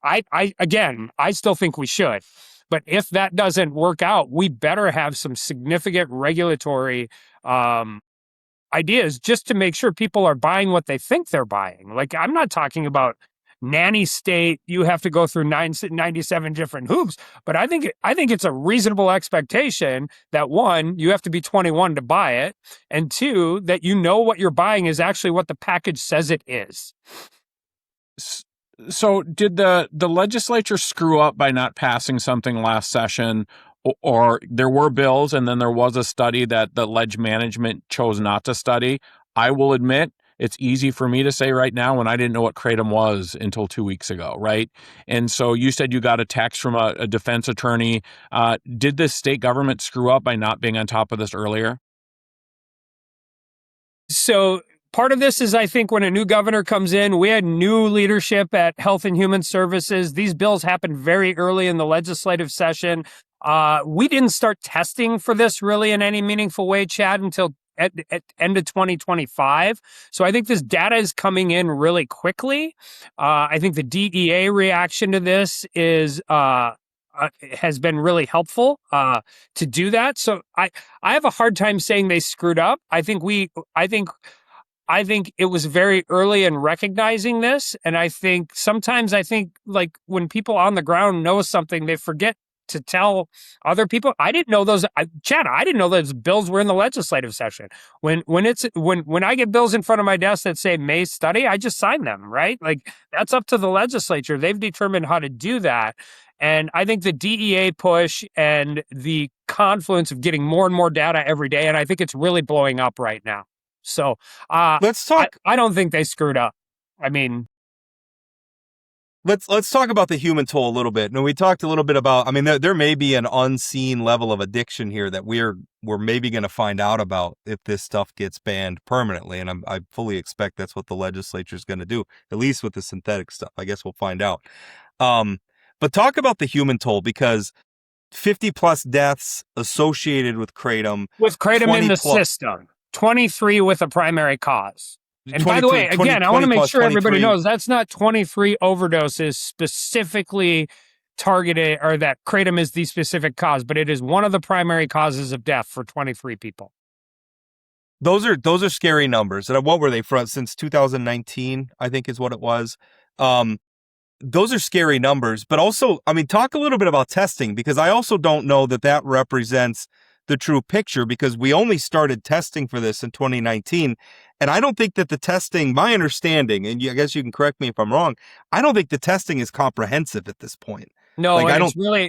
I still think we should. But if that doesn't work out, we better have some significant regulatory ideas just to make sure people are buying what they think they're buying. Like, I'm not talking about nanny state, you have to go through 97 different hoops. But I think it's a reasonable expectation that, one, you have to be 21 to buy it, and two, that you know what you're buying is actually what the package says it is. So did the legislature screw up by not passing something last session, or there were bills and then there was a study that the ledge management chose not to study? I will admit, it's easy for me to say right now when I didn't know what kratom was until 2 weeks ago, right? And so you said you got a text from a defense attorney. Did the state government screw up by not being on top of this earlier? So part of this is, I think, when a new governor comes in, we had new leadership at Health and Human Services. These bills happened very early in the legislative session. We didn't start testing for this really in any meaningful way, Chad, until at end of 2025. So I think this data is coming in really quickly. I think the DEA reaction to this has been really helpful to do that. So I have a hard time saying they screwed up. I think it was very early in recognizing this. And I think sometimes like when people on the ground know something, they forget to tell other people. I didn't know those, Chad, I didn't know those bills were in the legislative session. When I get bills in front of my desk that say may study, I just sign them, right? Like, that's up to the legislature. They've determined how to do that. And I think the DEA push and the confluence of getting more and more data every day, and I think it's really blowing up right now. So let's talk. I don't think they screwed up. I mean, let's talk about the human toll a little bit. And we talked a little bit about, I mean, there may be an unseen level of addiction here that we're maybe going to find out about if this stuff gets banned permanently. And I fully expect that's what the legislature is going to do, at least with the synthetic stuff. I guess we'll find out. But talk about the human toll, because 50 plus deaths associated with kratom. With kratom in the system, 23 with a primary cause. And by the way, again, I want to make sure everybody knows that's not 23 overdoses specifically targeted, or that kratom is the specific cause, but it is one of the primary causes of death for 23 people. Those are scary numbers. And what were they from? Since 2019, I think is what it was. Those are scary numbers. But also, I mean, talk a little bit about testing, because I also don't know that represents the true picture, because we only started testing for this in 2019. And I don't think that the testing, my understanding, and I guess you can correct me if I'm wrong, I don't think the testing is comprehensive at this point. No, like,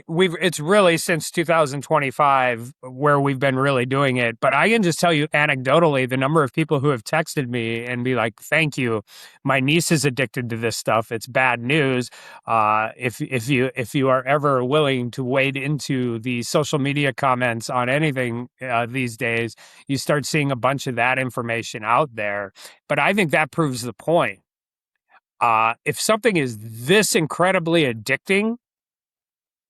it's really since 2025 where we've been really doing it. But I can just tell you anecdotally, the number of people who have texted me and be like, "Thank you, my niece is addicted to this stuff. It's bad news." If you are ever willing to wade into the social media comments on anything these days, you start seeing a bunch of that information out there. But I think that proves the point. If something is this incredibly addicting,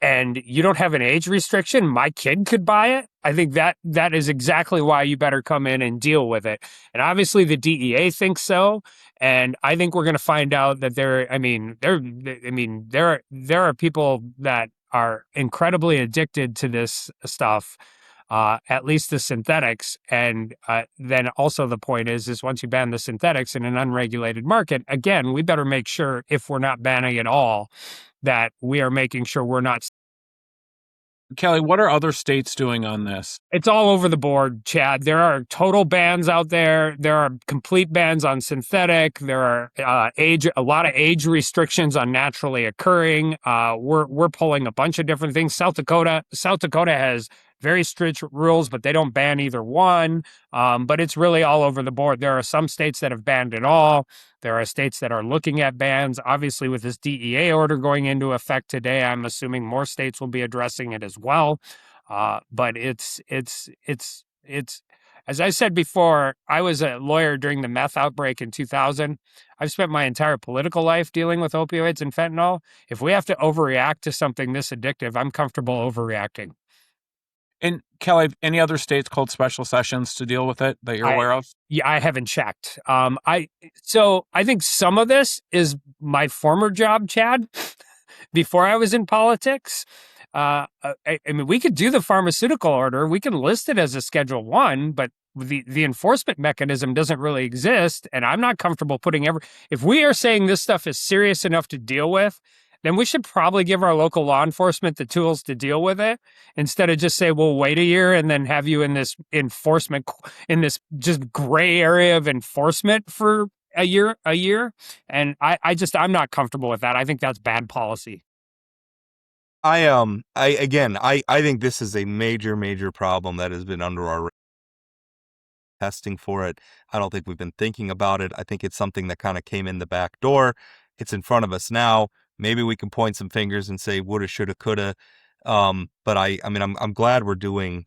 and you don't have an age restriction, my kid could buy it. I think that is exactly why you better come in and deal with it. And obviously the DEA thinks so. And I think we're going to find out that there are people that are incredibly addicted to this stuff, at least the synthetics. And then also the point is once you ban the synthetics in an unregulated market, again, we better make sure, if we're not banning it all, that we are making sure we're not. Kelly, what are other states doing on this? It's all over the board, Chad. There are total bans out there. There are complete bans on synthetic. There are a lot of age restrictions on naturally occurring. We're pulling a bunch of different things. South Dakota has very strict rules, but they don't ban either one. But it's really all over the board. There are some states that have banned it all. There are states that are looking at bans. Obviously, with this DEA order going into effect today, I'm assuming more states will be addressing it as well. But it's as I said before, I was a lawyer during the meth outbreak in 2000. I've spent my entire political life dealing with opioids and fentanyl. If we have to overreact to something this addictive, I'm comfortable overreacting. And Kelly, any other states called special sessions to deal with it that you're aware of? Yeah, I haven't checked. I think some of this is my former job, Chad, before I was in politics. I mean, we could do the pharmaceutical order. We can list it as a Schedule 1, but the enforcement mechanism doesn't really exist. And I'm not comfortable putting if we are saying this stuff is serious enough to deal with, then we should probably give our local law enforcement the tools to deal with it instead of just say, we'll wait a year and then have you in this enforcement, in this just gray area of enforcement for a year. And I'm not comfortable with that. I think that's bad policy. I think this is a major problem that has been under our testing for it. I don't think we've been thinking about it. I think it's something that kind of came in the back door. It's in front of us now. Maybe we can point some fingers and say woulda, shoulda, coulda. But I'm glad we're doing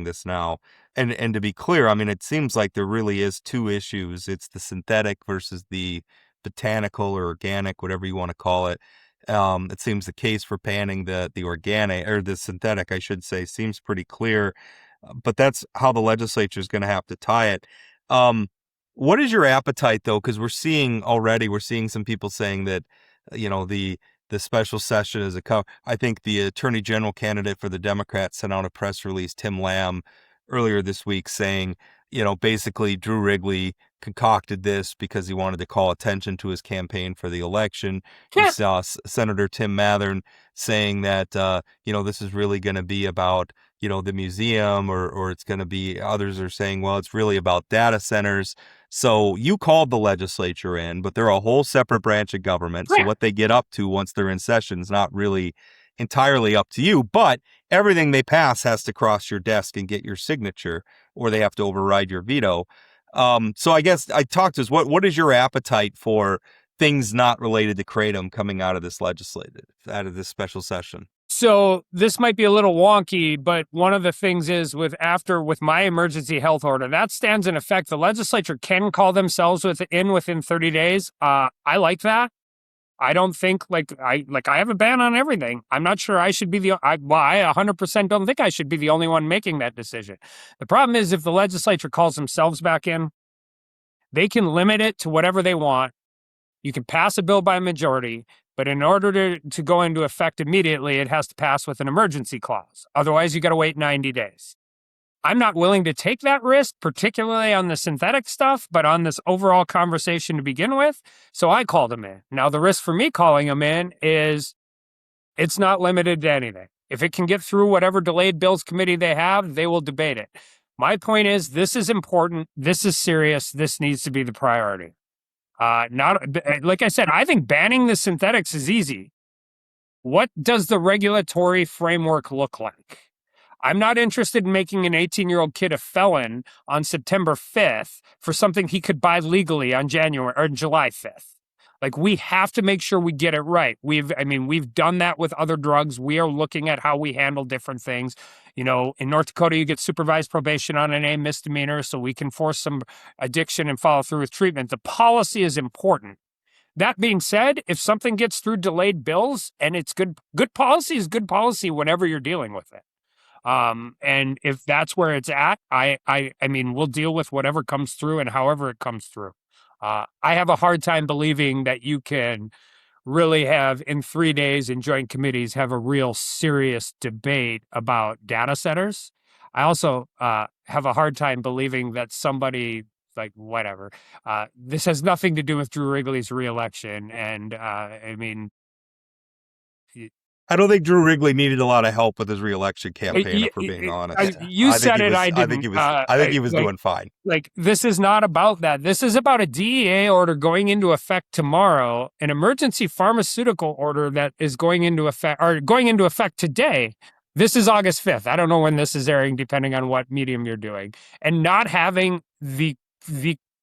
this now. And to be clear, I mean, it seems like there really is two issues. It's the synthetic versus the botanical or organic, whatever you want to call it. It seems the case for banning the organic, or the synthetic, I should say, seems pretty clear. But that's how the legislature is going to have to tie it. What is your appetite, though? Because we're seeing some people saying that, the special session is I think the attorney general candidate for the Democrats sent out a press release, Tim Lamb, earlier this week saying, basically Drew Wrigley concocted this because he wanted to call attention to his campaign for the election. You saw Senator Tim Mathern saying that, this is really going to be about, the museum, or it's going to be, others are saying, well, it's really about data centers. So you called the legislature in, but they're a whole separate branch of government. So what they get up to once they're in session is not really entirely up to you, but everything they pass has to cross your desk and get your signature, or they have to override your veto. So I guess I talked to us, what is your appetite for things not related to kratom coming out of this special session? So this might be a little wonky, but one of the things is with my emergency health order, that stands in effect. The legislature can call themselves within 30 days. I like that. I don't think I have a ban on everything. I'm not sure I should be I 100% don't think I should be the only one making that decision. The problem is if the legislature calls themselves back in, they can limit it to whatever they want. You can pass a bill by a majority, but in order to go into effect immediately, it has to pass with an emergency clause. Otherwise, you got to wait 90 days. I'm not willing to take that risk, particularly on the synthetic stuff, but on this overall conversation to begin with. So I called him in. Now, the risk for me calling him in is it's not limited to anything. If it can get through whatever delayed bills committee they have, they will debate it. My point is, this is important. This is serious. This needs to be the priority. Like I said, I think banning the synthetics is easy. What does the regulatory framework look like? I'm not interested in making an 18-year-old kid a felon on September 5th for something he could buy legally on July 5th. Like, we have to make sure we get it right. We've done that with other drugs. We are looking at how we handle different things. In North Dakota, you get supervised probation on an A misdemeanor, so we can force some addiction and follow through with treatment. The policy is important. That being said, if something gets through delayed bills and it's good policy is good policy whenever you're dealing with it. And if that's where it's at, we'll deal with whatever comes through and however it comes through. I have a hard time believing that you can really have in 3 days in joint committees have a real serious debate about data centers. I also have a hard time believing that somebody this has nothing to do with Drew Wrigley's reelection. And I don't think Drew Wrigley needed a lot of help with his reelection campaign, if we're being honest. You said it, I didn't. I think he was doing fine. This is not about that. This is about a DEA order going into effect tomorrow, an emergency pharmaceutical order that is going into effect today. This is August 5th. I don't know when this is airing, depending on what medium you're doing. And not having the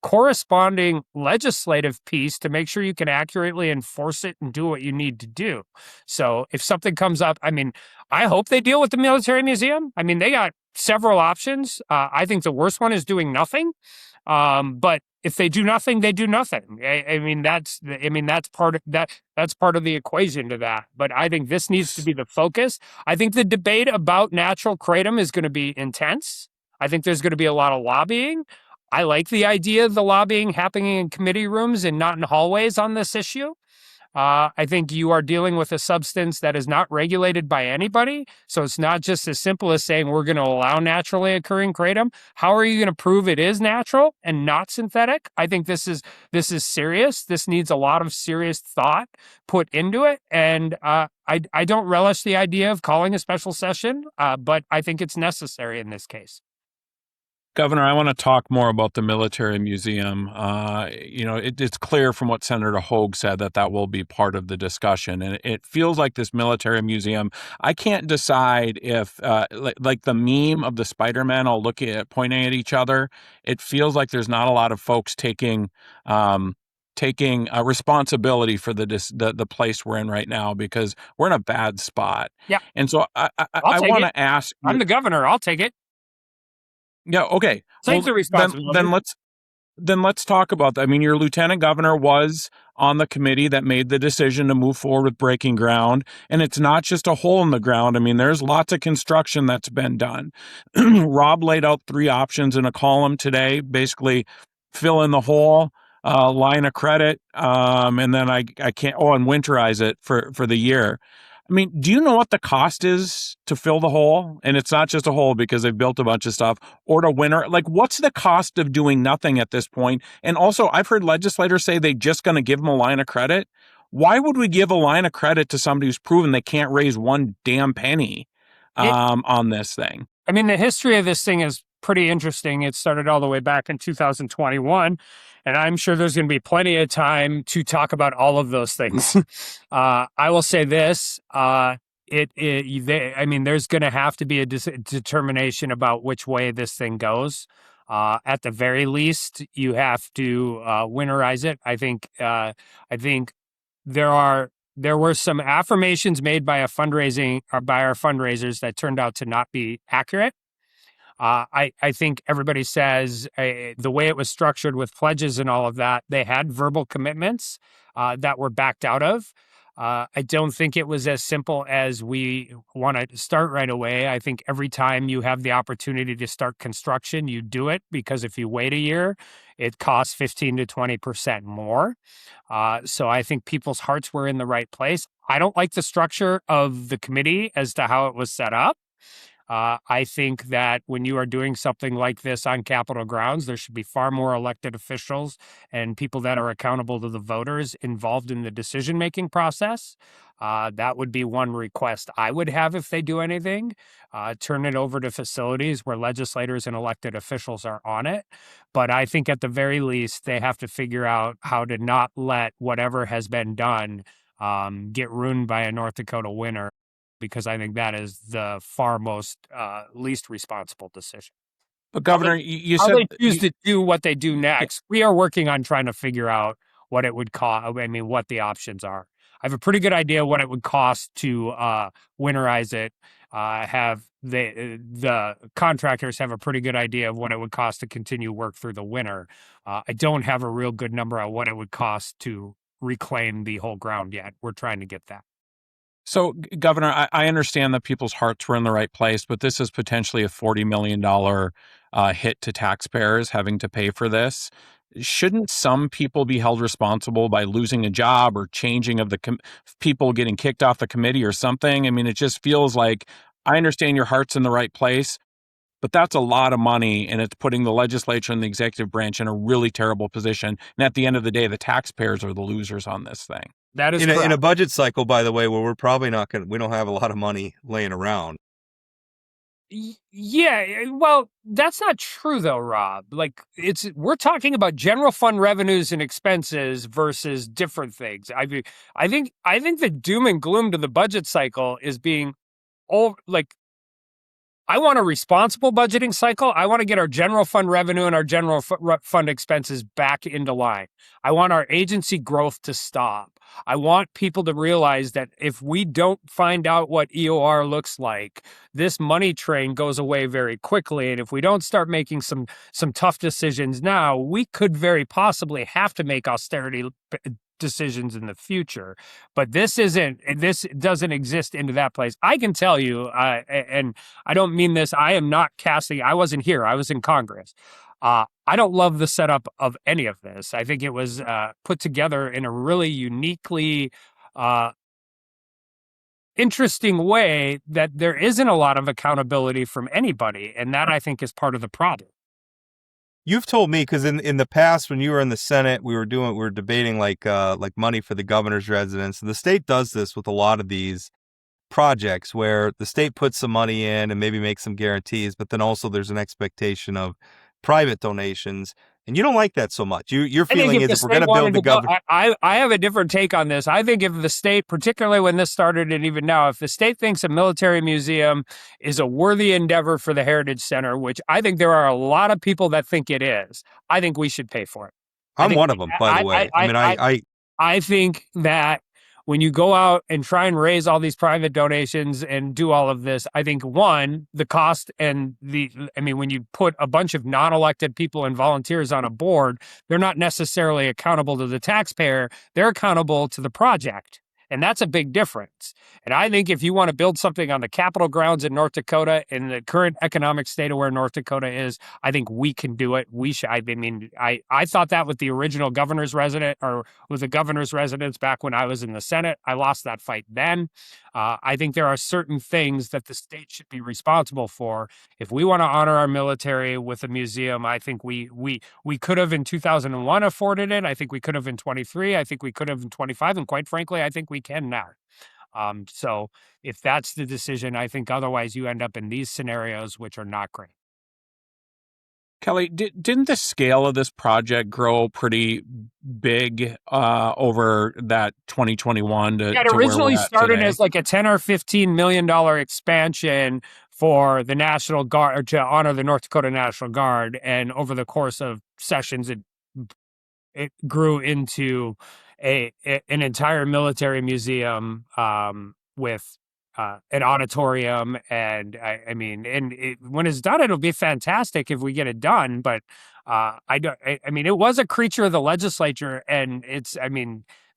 corresponding legislative piece to make sure you can accurately enforce it and do what you need to do. So if something comes up, I mean, I hope they deal with the military museum. I mean, they got several options. I think the worst one is doing nothing. But if they do nothing, they do nothing. I mean, that's part of that. That's part of the equation to that. But I think this needs to be the focus. I think the debate about natural kratom is going to be intense. I think there's going to be a lot of lobbying. I like the idea of the lobbying happening in committee rooms and not in hallways on this issue. I think you are dealing with a substance that is not regulated by anybody. So it's not just as simple as saying we're going to allow naturally occurring kratom. How are you going to prove it is natural and not synthetic? I think this is serious. This needs a lot of serious thought put into it. And I don't relish the idea of calling a special session, but I think it's necessary in this case. Governor, I want to talk more about the military museum. It's clear from what Senator Hogue said that will be part of the discussion. And it feels like this military museum, I can't decide if, like the meme of the Spider-Man all looking at, pointing at each other, it feels like there's not a lot of folks taking responsibility for the place we're in right now, because we're in a bad spot. Yeah. And so I want to ask. I'm the governor. I'll take it. Yeah. Okay. Take the responsibility. Then let's talk about that. I mean, your lieutenant governor was on the committee that made the decision to move forward with breaking ground, and it's not just a hole in the ground. I mean, there's lots of construction that's been done. Rob laid out 3 options in a column today, basically fill in the hole, line of credit, and then I can't. Oh, and winterize it for the year. I mean, do you know what the cost is to fill the hole? And it's not just a hole because they've built a bunch of stuff, or to winter. Like, what's the cost of doing nothing at this point? And also, I've heard legislators say they're just going to give them a line of credit. Why would we give a line of credit to somebody who's proven they can't raise one damn penny on this thing? I mean, the history of this thing is pretty interesting. It started all the way back in 2021, and I'm sure there's going to be plenty of time to talk about all of those things. I will say this: there's going to have to be a determination about which way this thing goes. At the very least, you have to winterize it. I think there were some affirmations made by our fundraisers that turned out to not be accurate. I think everybody says the way it was structured with pledges and all of that, they had verbal commitments that were backed out of. I don't think it was as simple as we want to start right away. I think every time you have the opportunity to start construction, you do it, because if you wait a year, it costs 15 to 20% more. So I think people's hearts were in the right place. I don't like the structure of the committee as to how it was set up. I think that when you are doing something like this on Capitol grounds, there should be far more elected officials and people that are accountable to the voters involved in the decision-making process. That would be one request I would have if they do anything. Turn it over to facilities where legislators and elected officials are on it. But I think at the very least, they have to figure out how to not let whatever has been done get ruined by a North Dakota winter, because I think that is the far most least responsible decision. But Governor, you how said they choose to do what they do next. We are working on trying to figure out what it would cost. I mean, what the options are. I have a pretty good idea what it would cost to winterize it. Have the contractors have a pretty good idea of what it would cost to continue work through the winter. I don't have a real good number on what it would cost to reclaim the whole ground yet. We're trying to get that. So, Governor, I understand that people's hearts were in the right place, but this is potentially a $40 million hit to taxpayers having to pay for this. Shouldn't some people be held responsible by losing a job or changing of the people getting kicked off the committee or something? I mean, it just feels like, I understand your heart's in the right place, but that's a lot of money, and it's putting the legislature and the executive branch in a really terrible position. And at the end of the day, the taxpayers are the losers on this thing. That is in a budget cycle, by the way, where we're probably not going to, we don't have a lot of money laying around. Yeah, well, that's not true though, Rob. Like, we're talking about general fund revenues and expenses versus different things. I think the doom and gloom to the budget cycle is being I want a responsible budgeting cycle. I want to get our general fund revenue and our general fund expenses back into line. I want our agency growth to stop. I want people to realize that if we don't find out what EOR looks like, this money train goes away very quickly. And if we don't start making some tough decisions now, we could very possibly have to make austerity decisions in the future. But this doesn't exist into that place. I can tell you, and I don't mean this, I am not casting, I wasn't here, I was in Congress. I don't love the setup of any of this. I think it was put together in a really uniquely interesting way that there isn't a lot of accountability from anybody. And that, I think, is part of the problem. You've told me, because in the past when you were in the Senate, we were debating like money for the governor's residence. And the state does this with a lot of these projects where the state puts some money in and maybe makes some guarantees, but then also there's an expectation of private donations. And you don't like that so much. Your feeling is if we're going to build the government. I have a different take on this. I think if the state, particularly when this started and even now, if the state thinks a military museum is a worthy endeavor for the Heritage Center, which I think there are a lot of people that think it is, I think we should pay for it. I'm one of them, by the way. I think that when you go out and try and raise all these private donations and do all of this, I think, one, the cost and when you put a bunch of non-elected people and volunteers on a board, they're not necessarily accountable to the taxpayer. They're accountable to the project. And that's a big difference. And I think if you want to build something on the Capitol grounds in North Dakota, in the current economic state of where North Dakota is, I think we can do it. We should. I thought that with the original governor's residence, or with the governor's residence back when I was in the Senate. I lost that fight then. I think there are certain things that the state should be responsible for. If we want to honor our military with a museum, I think we could have in 2001 afforded it. I think we could have in 23. I think we could have in 25. And quite frankly, I think we can now. So if that's the decision, I think otherwise you end up in these scenarios, which are not great. Kelly, didn't the scale of this project grow pretty big over that 2021 to? Yeah, it originally started today? as like a $10 or $15 million expansion for the National Guard, or to honor the North Dakota National Guard, and over the course of sessions, it grew into an entire military museum with an auditorium, and when it's done, it'll be fantastic if we get it done. But it was a creature of the legislature, and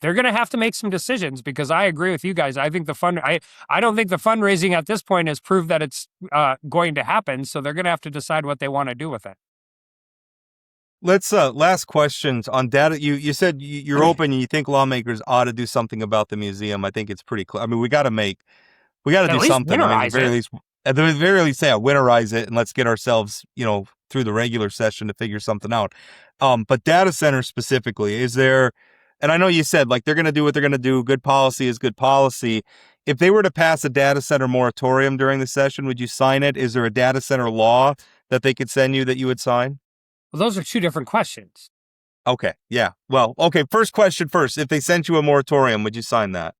they're going to have to make some decisions, because I agree with you guys. I think I don't think the fundraising at this point has proved that it's going to happen. So they're going to have to decide what they want to do with it. Let's last questions on data. You said you're open and you think lawmakers ought to do something about the museum. I think it's pretty clear. I mean, we got to do something. At the very least, winterize it, and let's get ourselves, through the regular session to figure something out. But data centers specifically, is there? And I know you said like they're going to do what they're going to do. Good policy is good policy. If they were to pass a data center moratorium during the session, would you sign it? Is there a data center law that they could send you that you would sign? Well, those are two different questions. Okay. Yeah. Well, okay. First question first. If they sent you a moratorium, would you sign that?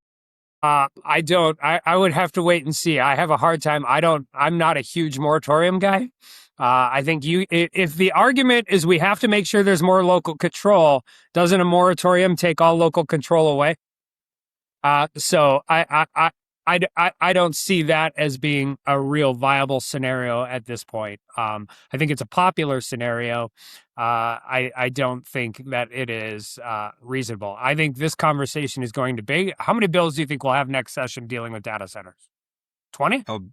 I don't. I would have to wait and see. I have a hard time. I'm not a huge moratorium guy. I think if the argument is we have to make sure there's more local control, doesn't a moratorium take all local control away? So I don't see that as being a real viable scenario at this point. I think it's a popular scenario. I don't think that it is reasonable. I think this conversation is going to be, how many bills do you think we'll have next session dealing with data centers? 20? Oh,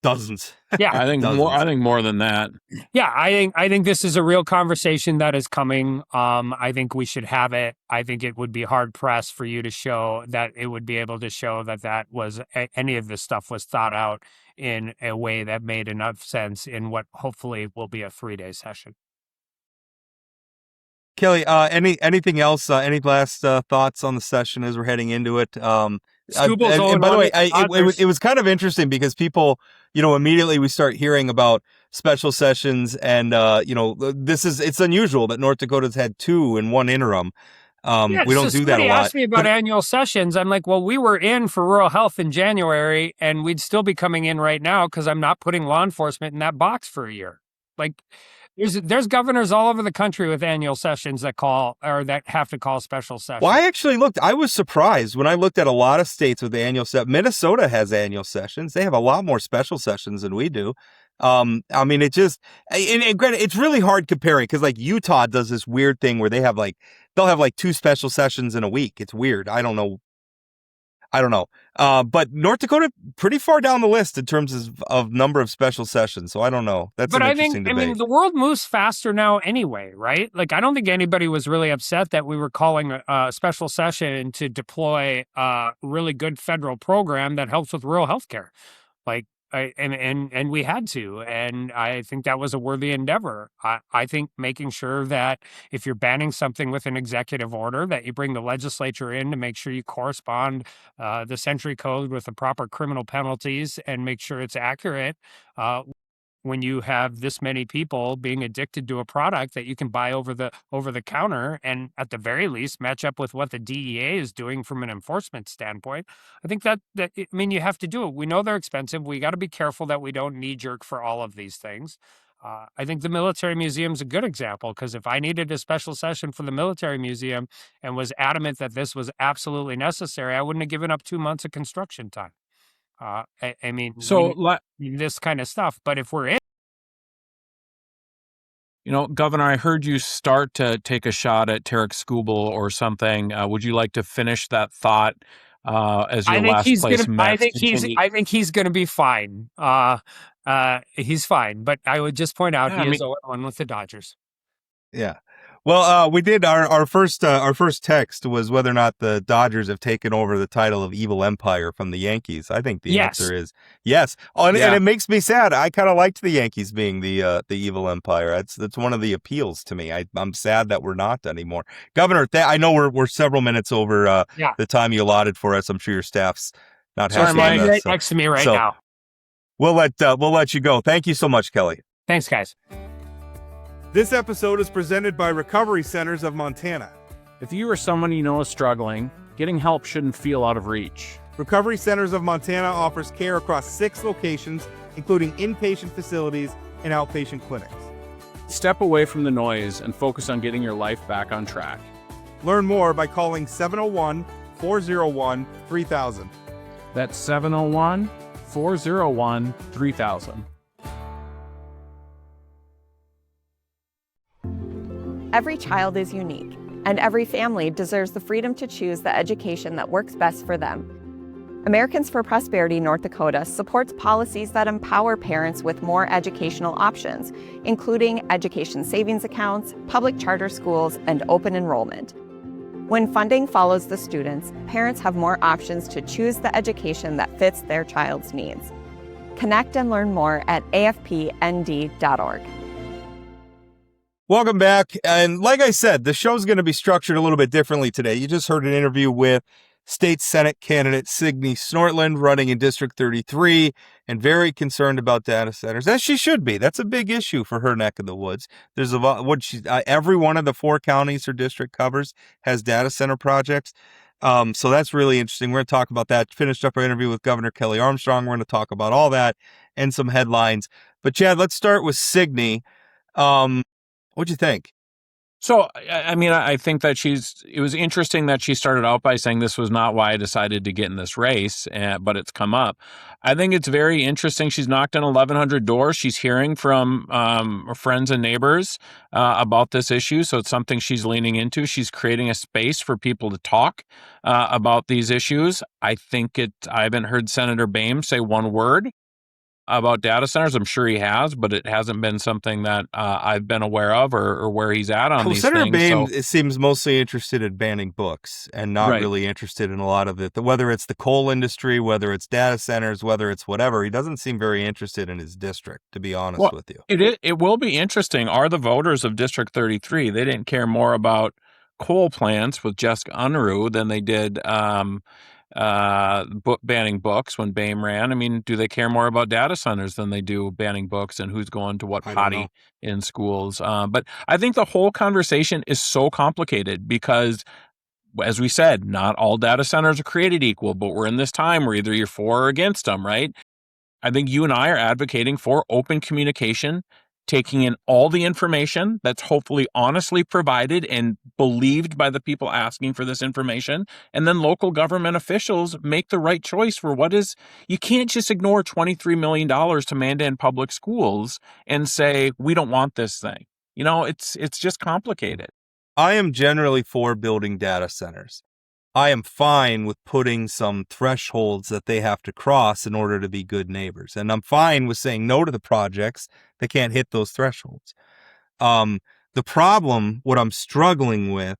dozens. Yeah, I think more. I think more than that. Yeah, I think this is a real conversation that is coming. I think we should have it. I think it would be hard pressed for you to show that it would be able to show that was any of this stuff was thought out in a way that made enough sense in what hopefully will be a 3-day session. Kelly, anything else? Any last thoughts on the session as we're heading into it? And by the way, it was kind of interesting because people, immediately we start hearing about special sessions, and it's unusual that North Dakota's had 2 in one interim. We don't do that a somebody lot. asked me about annual sessions. I'm like, well, we were in for rural health in January, and we'd still be coming in right now because I'm not putting law enforcement in that box for a year. Like, there's governors all over the country with annual sessions that call or that have to call special sessions. Well, I actually looked. I was surprised when I looked at a lot of states with the annual session. Minnesota has annual sessions. They have a lot more special sessions than we do. I mean, it just, and granted, it's really hard comparing because like Utah does this weird thing where they'll have like 2 special sessions in a week. It's weird. I don't know. But North Dakota pretty far down the list in terms of number of special sessions. So I don't know. That's an interesting debate. I mean, the world moves faster now anyway, right? Like, I don't think anybody was really upset that we were calling a special session to deploy a really good federal program that helps with rural healthcare. Like, and we had to, and I think that was a worthy endeavor. I think making sure that if you're banning something with an executive order, that you bring the legislature in to make sure you correspond the Century Code with the proper criminal penalties and make sure it's accurate. When you have this many people being addicted to a product that you can buy over the counter and at the very least match up with what the DEA is doing from an enforcement standpoint, I think that you have to do it. We know they're expensive. We got to be careful that we don't knee jerk for all of these things. I think the military museum is a good example because if I needed a special session for the military museum and was adamant that this was absolutely necessary, I wouldn't have given up 2 months of construction time. This kind of stuff. But if we're in, Governor, I heard you start to take a shot at Tarek Skubal or something. Would you like to finish that thought as your last place Mets? I think he's going to be fine. He's fine, but I would just point out he is 0-1 with the Dodgers. Yeah. Well, we did our first text was whether or not the Dodgers have taken over the title of Evil Empire from the Yankees. I think the answer is yes. And it makes me sad. I kind of liked the Yankees being the Evil Empire. That's one of the appeals to me. I'm sad that we're not anymore. Governor, I know we're several minutes over the time you allotted for us. I'm sure your staff's not happy. Sorry, right next to me right now. We'll let you go. Thank you so much, Kelly. Thanks, guys. This episode is presented by Recovery Centers of Montana. If you or someone you know is struggling, getting help shouldn't feel out of reach. Recovery Centers of Montana offers care across 6 locations, including inpatient facilities and outpatient clinics. Step away from the noise and focus on getting your life back on track. Learn more by calling 701-401-3000. That's 701-401-3000. Every child is unique, and every family deserves the freedom to choose the education that works best for them. Americans for Prosperity North Dakota supports policies that empower parents with more educational options, including education savings accounts, public charter schools, and open enrollment. When funding follows the students, parents have more options to choose the education that fits their child's needs. Connect and learn more at afpnd.org. Welcome back. And like I said, the show's going to be structured a little bit differently today. You just heard an interview with State Senate candidate Signe Snortland, running in District 33 and very concerned about data centers, as she should be. That's a big issue for her neck of the woods. There's every one of the 4 counties her district covers has data center projects. So that's really interesting. We're going to talk about that. Finished up our interview with Governor Kelly Armstrong. We're going to talk about all that and some headlines. But Chad, let's start with Signe. What'd you think? So, I think that it was interesting that she started out by saying this was not why I decided to get in this race, but it's come up. I think it's very interesting. She's knocked on 1,100 doors. She's hearing from friends and neighbors about this issue. So it's something she's leaning into. She's creating a space for people to talk about these issues. I haven't heard Senator Boehm say one word about data centers. I'm sure he has, but it hasn't been something that I've been aware of or where he's at on these Senator things. Boehm seems mostly interested in banning books and not really interested in a lot of it. Whether it's the coal industry, whether it's data centers, whether it's whatever, he doesn't seem very interested in his district, to be honest with you. It will be interesting. Are the voters of District 33, they didn't care more about coal plants with Jessica Unruh than they did banning books when Boehm ran. I mean, do they care more about data centers than they do banning books and who's going to what potty in schools? But I think the whole conversation is so complicated because as we said, not all data centers are created equal, but we're in this time where either you're for or against them, right? I think you and I are advocating for open communication, taking in all the information that's hopefully honestly provided and believed by the people asking for this information. And then local government officials make the right choice for what is, you can't just ignore $23 million to Mandan public schools and say, we don't want this thing. You know, it's just complicated. I am generally for building data centers. I am fine with putting some thresholds that they have to cross in order to be good neighbors. And I'm fine with saying no to the projects that can't hit those thresholds. The problem, what I'm struggling with,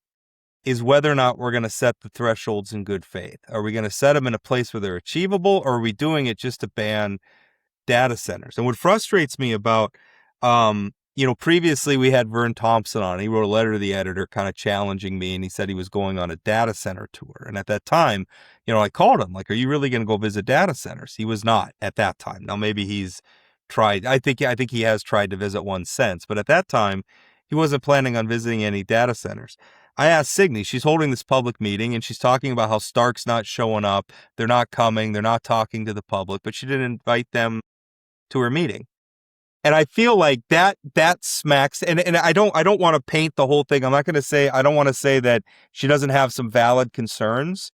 is whether or not we're going to set the thresholds in good faith. Are we going to set them in a place where they're achievable, or are we doing it just to ban data centers? And what frustrates me about, previously we had Vern Thompson on. He wrote a letter to the editor kind of challenging me, and he said he was going on a data center tour. And at that time, I called him, like, are you really going to go visit data centers? He was not at that time. Now, maybe he's tried. I think he has tried to visit one since, but at that time, he wasn't planning on visiting any data centers. I asked Signe, she's holding this public meeting, and she's talking about how Stark's not showing up. They're not coming. They're not talking to the public, but she didn't invite them to her meeting. And I feel like that smacks, and I don't want to paint the whole thing. I don't want to say that she doesn't have some valid concerns,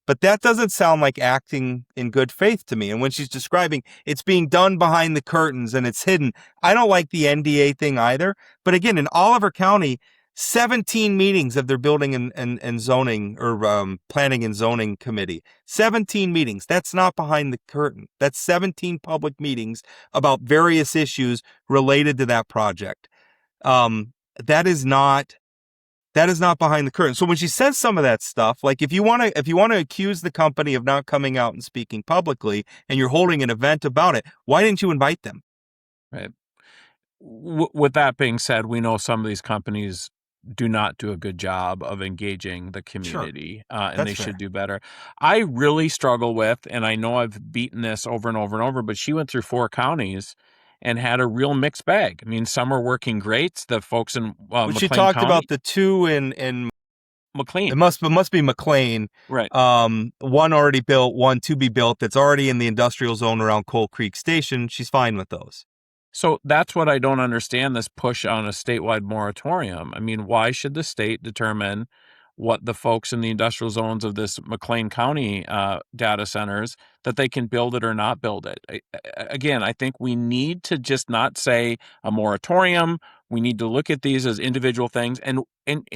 but that doesn't sound like acting in good faith to me. And when she's describing it's being done behind the curtains and it's hidden, I don't like the NDA thing either. But again, in Oliver County, 17 meetings of their building and zoning or planning and zoning committee. 17 meetings. That's not behind the curtain. That's 17 public meetings about various issues related to that project. That is not behind the curtain. So when she says some of that stuff, like if you want to accuse the company of not coming out and speaking publicly, and you're holding an event about it, why didn't you invite them? Right. With that being said, we know some of these companies do not do a good job of engaging the community, and they should do better. I really struggle with, and I know I've beaten this over and over and over, but she went through 4 counties and had a real mixed bag. I mean, some are working great. The folks in McLean she talked County, about the 2 in McLean. It must be McLean. Right. One already built, one to be built. That's already in the industrial zone around Coal Creek Station. She's fine with those. So that's what I don't understand, this push on a statewide moratorium. I mean, why should the state determine what the folks in the industrial zones of this McLean County data centers, that they can build it or not build it? Again, I think we need to just not say a moratorium. We need to look at these as individual things. And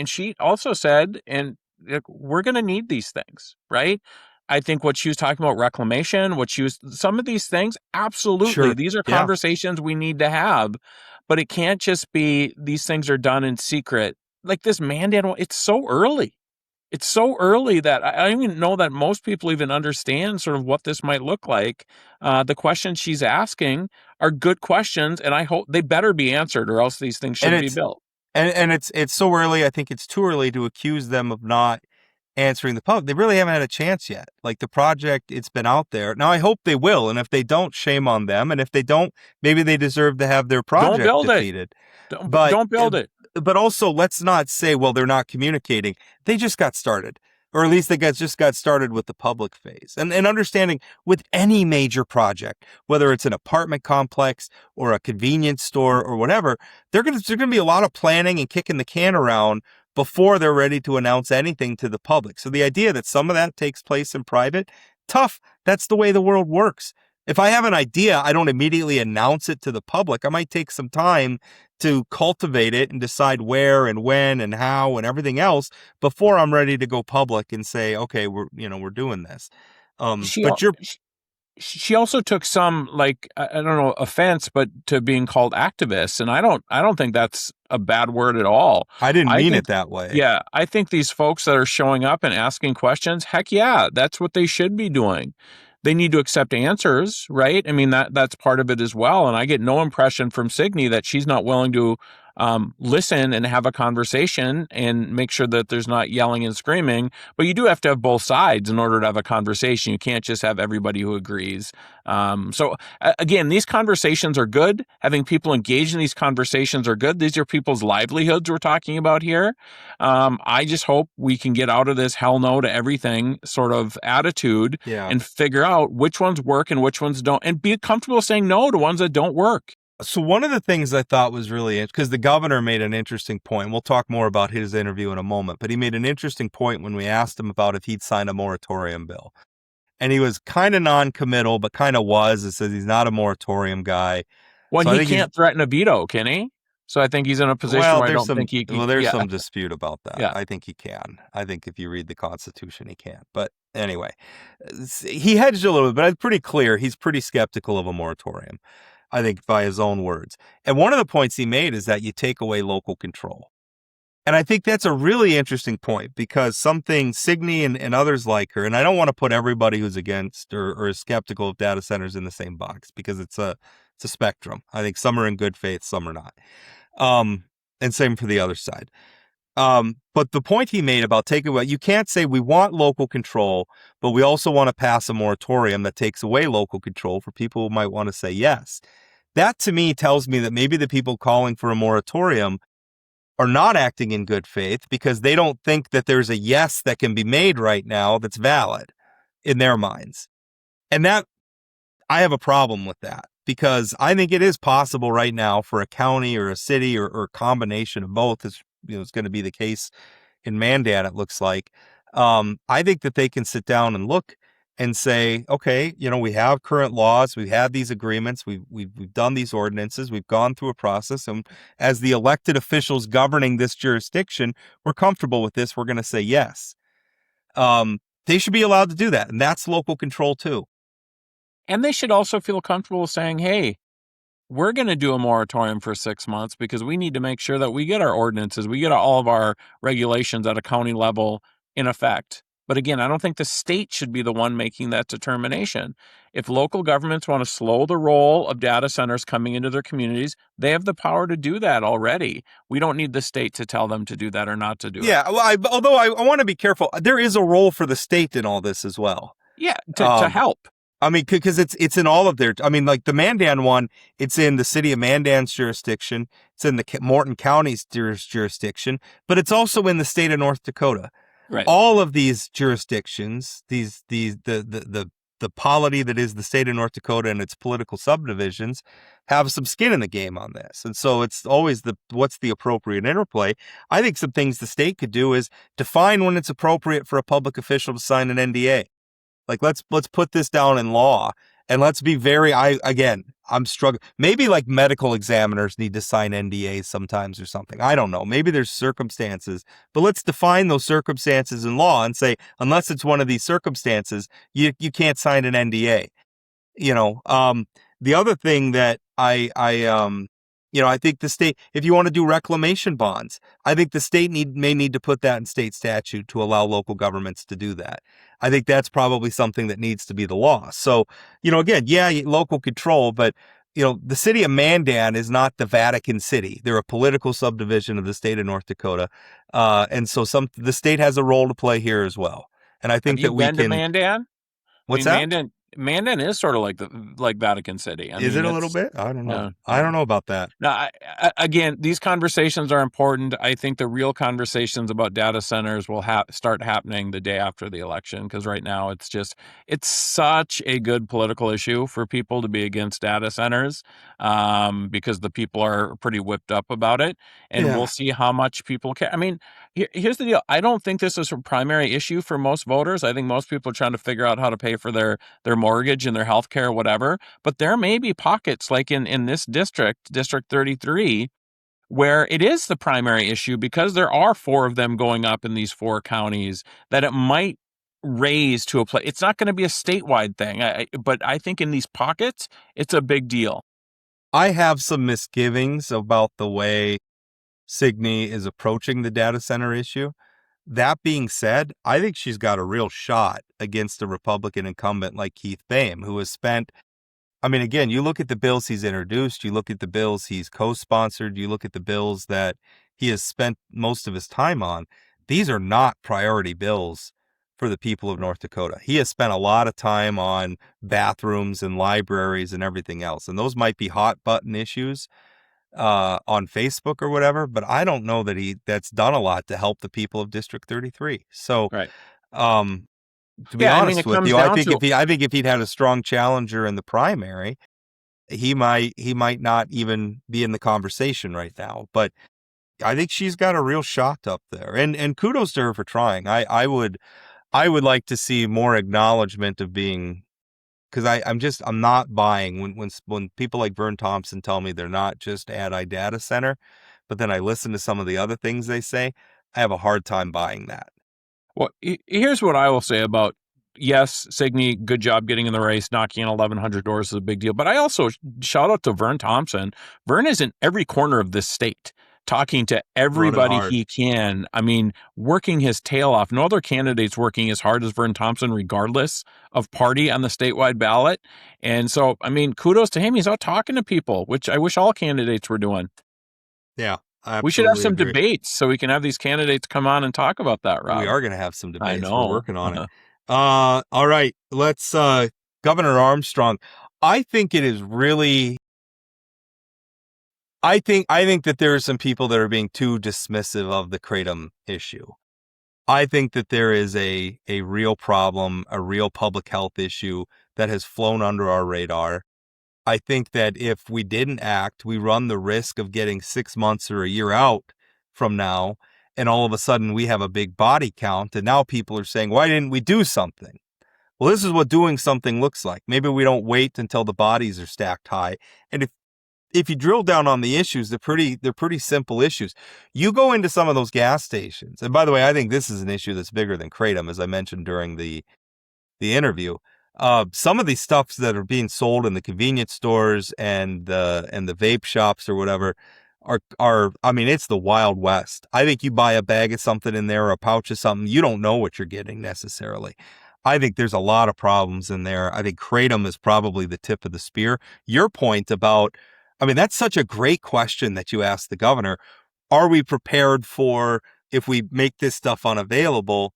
she also said, and we're going to need these things, right? I think what she was talking about, reclamation, some of these things, absolutely. Sure. These are conversations we need to have, but it can't just be these things are done in secret. Like this Mandan, it's so early. It's so early that I don't even know that most people even understand sort of what this might look like. The questions she's asking are good questions, and I hope they better be answered, or else these things shouldn't be built. And it's so early. I think it's too early to accuse them of not answering the public. They really haven't had a chance yet. Like the project, it's been out there. Now I hope they will, and if they don't, shame on them. And if they don't, maybe they deserve to have their project defeated. Don't build it. But also, let's not say, well, they're not communicating. They just got started, or at least they just got started with the public phase. And understanding with any major project, whether it's an apartment complex or a convenience store or whatever, there's going to be a lot of planning and kicking the can around before they're ready to announce anything to the public. So the idea that some of that takes place in private, tough. That's the way the world works. If I have an idea, I don't immediately announce it to the public. I might take some time to cultivate it and decide where and when and how and everything else before I'm ready to go public and say, okay, we're doing this. She also took some, like, I don't know, offense, but to being called activists. And I don't think that's a bad word at all. I didn't mean it that way. Yeah. I think these folks that are showing up and asking questions, heck yeah, that's what they should be doing. They need to accept answers, right? I mean, that's part of it as well. And I get no impression from Signe that she's not willing to listen and have a conversation and make sure that there's not yelling and screaming. But you do have to have both sides in order to have a conversation. You can't just have everybody who agrees. Again, these conversations are good. Having people engage in these conversations are good. These are people's livelihoods we're talking about here. I just hope we can get out of this hell no to everything sort of attitude and figure out which ones work and which ones don't, and be comfortable saying no to ones that don't work. So one of the things I thought was really interesting, because the governor made an interesting point. We'll talk more about his interview in a moment, but he made an interesting point when we asked him about if he'd sign a moratorium bill. And he was kind of non-committal, but kind of was. It says he's not a moratorium guy. Well, so he can't threaten a veto, can he? So I think he's in a position where I don't think he can. Well, there's some dispute about that. Yeah. I think he can. I think if you read the Constitution, he can. But anyway, he hedged a little bit, but it's pretty clear he's pretty skeptical of a moratorium, I think, by his own words. And one of the points he made is that you take away local control. And I think that's a really interesting point, because something Signe and others like her, and I don't want to put everybody who's against or is skeptical of data centers in the same box, because it's a spectrum. I think some are in good faith, some are not. And same for the other side. But the point he made about taking away, you can't say we want local control, but we also want to pass a moratorium that takes away local control for people who might want to say yes. That to me tells me that maybe the people calling for a moratorium are not acting in good faith because they don't think that there's a yes that can be made right now that's valid in their minds. And that, I have a problem with that, because I think it is possible right now for a county or a city or a combination of both, is it's going to be the case in Mandan, it looks like. I think that they can sit down and look and say, okay, we have current laws, we've had these agreements, we've done these ordinances, we've gone through a process, and as the elected officials governing this jurisdiction, we're comfortable with this, we're going to say yes. They should be allowed to do that, and that's local control too. And they should also feel comfortable saying, hey, we're going to do a moratorium for 6 months because we need to make sure that we get our ordinances, we get all of our regulations at a county level in effect. But again, I don't think the state should be the one making that determination. If local governments want to slow the roll of data centers coming into their communities, they have the power to do that already. We don't need the state to tell them to do that or not to do it. Yeah, well, although I want to be careful, there is a role for the state in all this as well. Yeah, to help. I mean, because it's in all of their, like the Mandan one, it's in the city of Mandan's jurisdiction. It's in the Morton County's jurisdiction, but it's also in the state of North Dakota. Right. All of these jurisdictions, the polity that is the state of North Dakota and its political subdivisions have some skin in the game on this. And so it's always what's the appropriate interplay. I think some things the state could do is define when it's appropriate for a public official to sign an NDA. Like, let's put this down in law, and let's be I'm struggling. Maybe like medical examiners need to sign NDAs sometimes or something. I don't know. Maybe there's circumstances, but let's define those circumstances in law and say, unless it's one of these circumstances, you can't sign an NDA. The other thing that I think the state, if you want to do reclamation bonds, I think the state may need to put that in state statute to allow local governments to do that. I think that's probably something that needs to be the law. So, again, local control, but, the city of Mandan is not the Vatican City. They're a political subdivision of the state of North Dakota. And so the state has a role to play here as well. And I think that we can. Have you been to Mandan? What's that? Mandan is sort of like Vatican City. Is it a little bit? I don't know. I don't know about that. No, again, these conversations are important. I think the real conversations about data centers will start happening the day after the election, because right now it's such a good political issue for people to be against data centers, because the people are pretty whipped up about it, and we'll see how much people care. I mean, here's the deal. I don't think this is a primary issue for most voters. I think most people are trying to figure out how to pay for their mortgage and their health care, whatever. But there may be pockets like in this district, District 33, where it is the primary issue, because there are 4 of them going up in these 4 counties, that it might raise to a place. It's not going to be a statewide thing, but I think in these pockets, it's a big deal. I have some misgivings about the way Signe is approaching the data center issue. That being said, I think she's got a real shot against a Republican incumbent like Keith Boehm, who has spent I mean, again, you look at the bills he's introduced, you look at the bills he's co-sponsored, you look at the bills that he has spent most of his time on. These are not priority bills for the people of North Dakota. He has spent a lot of time on bathrooms and libraries and everything else. And those might be hot button issues on Facebook or whatever, but I don't know that that's done a lot to help the people of District 33. So, Right. to be Yeah, I mean, honest it with comes you, I down think to if he'd had a strong challenger in the primary, he might not even be in the conversation right now. But I think she's got a real shot up there, and kudos to her for trying. I would like to see more acknowledgement of being, because I'm not buying when people like Vern Thompson tell me they're not just anti-data center, but then I listen to some of the other things they say. I have a hard time buying that. Well, here's what I will say about, yes, Signe, good job getting in the race, knocking on 1,100 doors is a big deal. But I also shout out to Vern Thompson. Vern is in every corner of this state, talking to everybody hard. he can. I mean, working his tail off. No other candidate's working as hard as Vern Thompson, regardless of party on the statewide ballot. And so, I mean, kudos to him. He's out talking to people, which I wish all candidates were doing. Yeah. We should have absolutely some agree. debates so we can have these candidates come on and talk about that, Rob. We are going to have some debates. I know. We're working on it. All right. Let's, Governor Armstrong. I think it is really, I think that there are some people that are being too dismissive of the kratom issue. I think that there is a real problem, a real public health issue that has flown under our radar. I think that if we didn't act, we run the risk of getting 6 months or a year out from now, and all of a sudden we have a big body count, and now people are saying, why didn't we do something? Well, this is what doing something looks like. Maybe we don't wait until the bodies are stacked high. And if you drill down on the issues, they're pretty simple issues. You go into some of those gas stations, and by the way, I think this is an issue that's bigger than kratom, as I mentioned during the interview. Some of these stuffs that are being sold in the convenience stores and the vape shops or whatever are I mean, it's the Wild West. I think you buy a bag of something in there or a pouch of something, you don't know what you're getting necessarily. I think there's a lot of problems in there. I think kratom is probably the tip of the spear. Your point about, I mean, that's such a great question that you asked the governor. Are we prepared for if we make this stuff unavailable?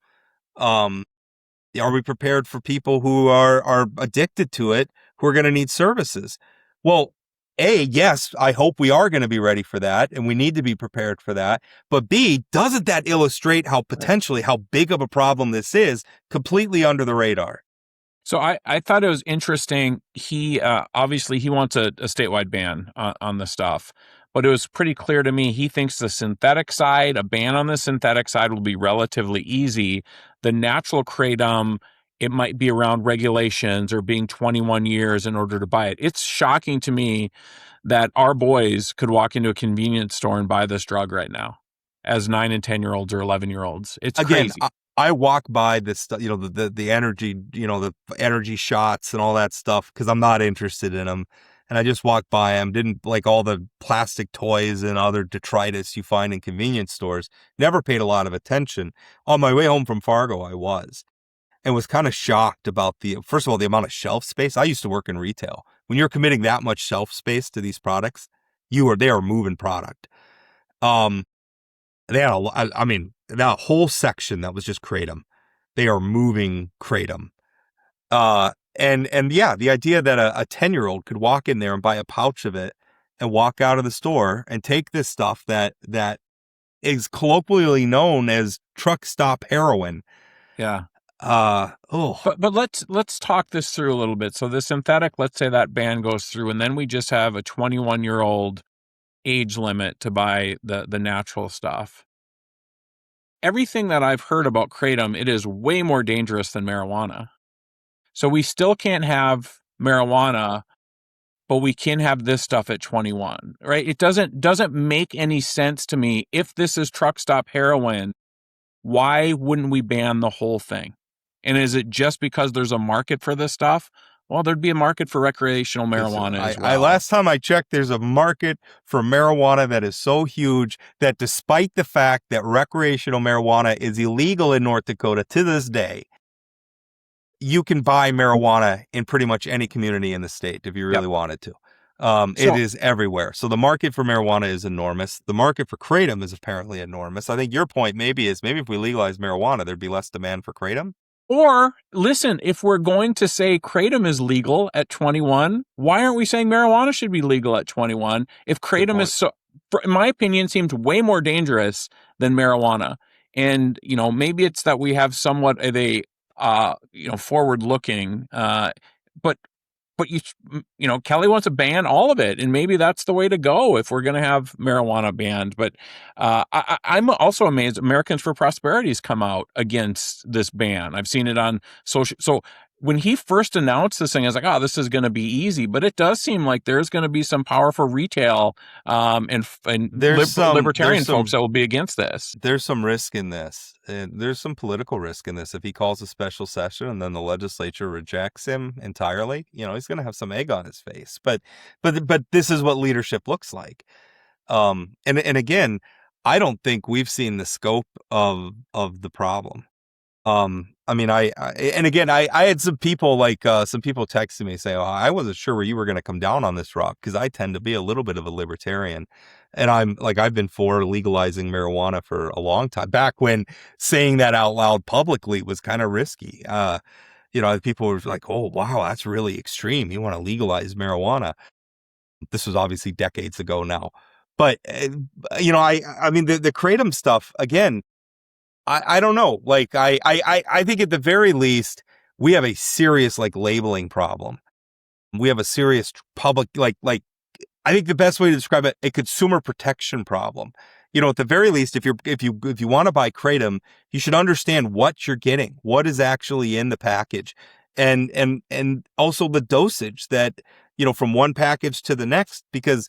Are we prepared for people who are addicted to it, who are going to need services? Well, A, yes, I hope we are going to be ready for that, and we need to be prepared for that. But B, doesn't that illustrate how potentially how big of a problem this is, completely under the radar? So I thought it was interesting. He obviously he wants a statewide ban on the stuff, but it was pretty clear to me he thinks the synthetic side, a ban on the synthetic side will be relatively easy. The natural kratom, it might be around regulations or being 21 years in order to buy it. It's shocking to me that our boys could walk into a convenience store and buy this drug right now as 9 and 10-year-olds or 11-year-olds. It's Again, crazy. I walk by this, the energy, the energy shots and all that stuff because I'm not interested in them. And I just walked by them, didn't like all the plastic toys and other detritus you find in convenience stores. Never paid a lot of attention. On my way home from Fargo, I was, and was kind of shocked about first of all, the amount of shelf space. I used to work in retail. When you're committing that much shelf space to these products, they are moving product. They had that whole section that was just kratom. They are moving kratom. And yeah, the idea that a 10-year-old could walk in there and buy a pouch of it and walk out of the store and take this stuff that is colloquially known as truck stop heroin. Yeah. But let's talk this through a little bit. So the synthetic, let's say that ban goes through, and then we just have a 21-year-old age limit to buy the natural stuff. Everything that I've heard about kratom, it is way more dangerous than marijuana. So we still can't have marijuana, but we can have this stuff at 21, right? It doesn't make any sense to me. If this is truck stop heroin, why wouldn't we ban the whole thing? And is it just because there's a market for this stuff? Well, there'd be a market for recreational marijuana as well. Last time I checked, there's a market for marijuana that is so huge that despite the fact that recreational marijuana is illegal in North Dakota to this day, you can buy marijuana in pretty much any community in the state if you really wanted to. It is everywhere. So the market for marijuana is enormous. The market for kratom is apparently enormous. I think your point maybe is if we legalize marijuana, there'd be less demand for kratom. Or listen, if we're going to say kratom is legal at 21, why aren't we saying marijuana should be legal at 21? If kratom is in my opinion, seems way more dangerous than marijuana. And, maybe it's that we have somewhat of a, forward looking, but Kelly wants to ban all of it, and maybe that's the way to go if we're going to have marijuana banned. But I'm also amazed Americans for Prosperity has come out against this ban. I've seen it on social. So when he first announced this thing, I was like, oh, this is going to be easy. But it does seem like there's going to be some powerful retail and libertarian folks that will be against this. There's some risk in this. There's some political risk in this. If he calls a special session and then the legislature rejects him entirely, he's going to have some egg on his face. But this is what leadership looks like. And again, I don't think we've seen the scope of the problem. I had some people texting me saying, I wasn't sure where you were going to come down on this, Rock, because I tend to be a little bit of a libertarian. And I've been for legalizing marijuana for a long time, back when saying that out loud publicly was kind of risky. People were like, oh, wow, that's really extreme. You want to legalize marijuana. This was obviously decades ago now. But, the kratom stuff, again, I don't know. I think at the very least, we have a serious labeling problem. We have a serious public, I think the best way to describe it, a consumer protection problem. At the very least, if you want to buy kratom, you should understand what you're getting, what is actually in the package, and also the dosage that, from one package to the next, because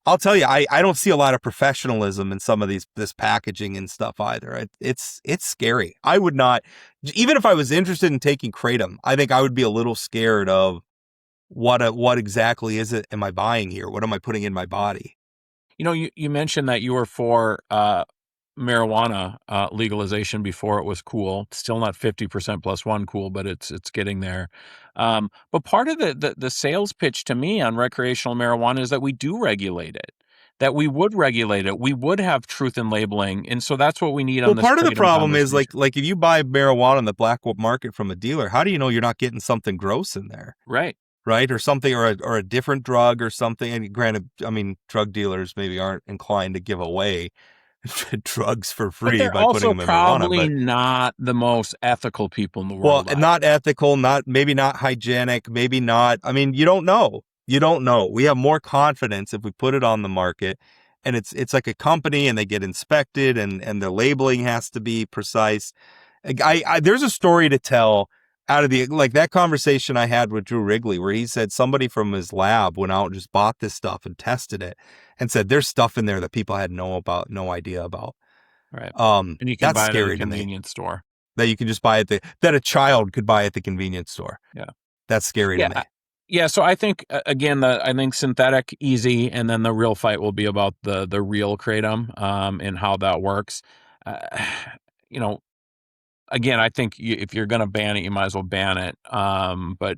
I'll tell you, I don't see a lot of professionalism in some of this packaging and stuff either. It's scary. I would not, even if I was interested in taking kratom, I think I would be a little scared of what exactly is it am I buying here? What am I putting in my body? You mentioned that you were for marijuana legalization before it was cool. It's still not 50% plus one cool, but it's getting there. But part of the sales pitch to me on recreational marijuana is that we do regulate it, that we would regulate it. We would have truth in labeling. And so that's what we need on this. Well, part of the problem is like if you buy marijuana on the black market from a dealer, how do you know you're not getting something gross in there? Right. Or something, or a different drug or something. And granted, drug dealers maybe aren't inclined to give away drugs for free by putting them in marijuana. They're also probably not the most ethical people in the world. Well, not ethical, maybe not hygienic, maybe not. You don't know. You don't know. We have more confidence if we put it on the market, and it's like a company, and they get inspected, and the labeling has to be precise. There's a story to tell out of that conversation I had with Drew Wrigley, where he said somebody from his lab went out and just bought this stuff and tested it and said there's stuff in there that people had no idea about. Right. And you can buy it at a convenience store. That you can just buy that a child could buy at the convenience store. Yeah. That's scary to me. Yeah. So I think, again, I think synthetic, easy, and then the real fight will be about the real kratom and how that works. Again, I think if you're going to ban it, you might as well ban it. I'm kind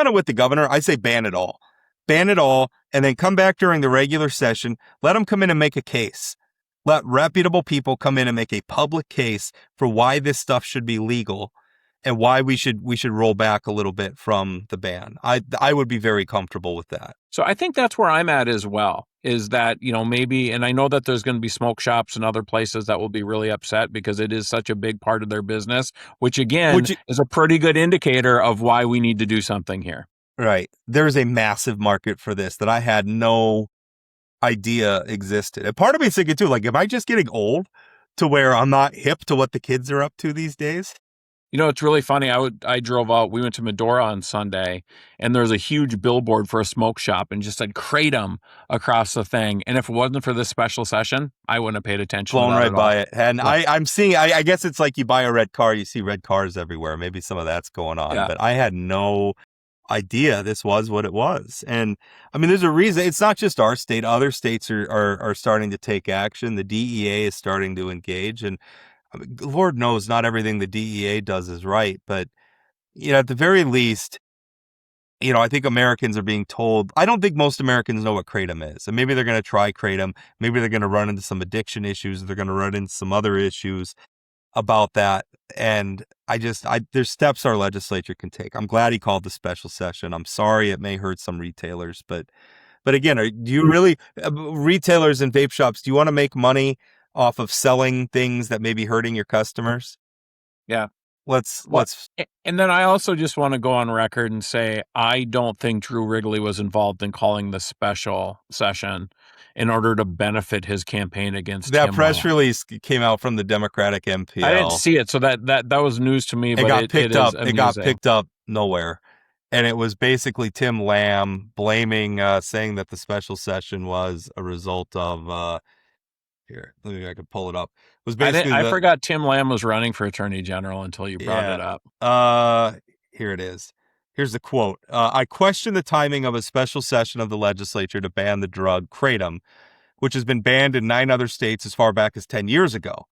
of with the governor. I say ban it all, and then come back during the regular session. Let them come in and make a case. Let reputable people come in and make a public case for why this stuff should be legal, and why we should roll back a little bit from the ban. I would be very comfortable with that. So I think that's where I'm at as well, is that, maybe, and I know that there's going to be smoke shops and other places that will be really upset because it is such a big part of their business, which again is a pretty good indicator of why we need to do something here. Right. There's a massive market for this that I had no idea existed. And part of me is thinking too, am I just getting old to where I'm not hip to what the kids are up to these days? It's really funny. I drove out, we went to Medora on Sunday, and there was a huge billboard for a smoke shop and just said kratom across the thing. And if it wasn't for this special session, I wouldn't have paid attention. Blown right by it. And yeah. I'm seeing, I guess it's like you buy a red car, you see red cars everywhere. Maybe some of that's going on, but I had no idea this was what it was. And there's a reason. It's not just our state. Other states are starting to take action. The DEA is starting to engage. And Lord knows not everything the DEA does is right, but at the very least, I think Americans are being told. I don't think most Americans know what kratom is, and maybe they're going to try kratom. Maybe they're going to run into some addiction issues. They're going to run into some other issues about that. And there's steps our legislature can take. I'm glad he called the special session. I'm sorry it may hurt some retailers, but again, do you really, retailers and vape shops, do you want to make money off of selling things that may be hurting your customers? Yeah. Let's. And then I also just want to go on record and say, I don't think Drew Wrigley was involved in calling the special session in order to benefit his campaign against that Tim press Lamb. release came out from the Democratic MPL. I didn't see it, so that was news to me. It But got picked up. It got picked up nowhere, and it was basically Tim Lamb blaming, saying that the special session was a result of. Here, maybe I could pull it up. It was basically I forgot Tim Lamb was running for Attorney General until you brought it up. Here it is. Here's the quote. I question the timing of a special session of the legislature to ban the drug kratom, which has been banned in 9 other states as far back as 10 years ago.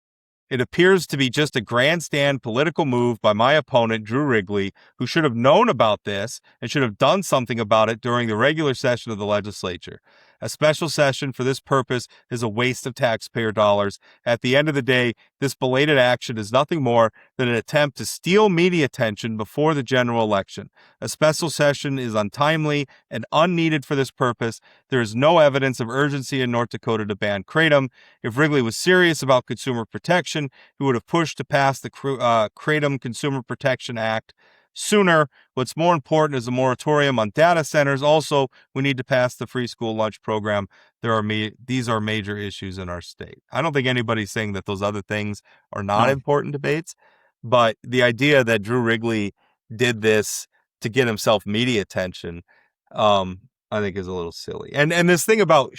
It appears to be just a grandstand political move by my opponent, Drew Wrigley, who should have known about this and should have done something about it during the regular session of the legislature. A special session for this purpose is a waste of taxpayer dollars. At the end of the day, this belated action is nothing more than an attempt to steal media attention before the general election. A special session is untimely and unneeded for this purpose. There is no evidence of urgency in North Dakota to ban kratom. If Wrigley was serious about consumer protection, he would have pushed to pass the Kratom Consumer Protection Act sooner. What's more important is a moratorium on data centers. Also, we need to pass the free school lunch program. These are major issues in our state. I don't think anybody's saying that those other things are not important debates, but the idea that Drew Wrigley did this to get himself media attention, I think is a little silly. And this thing about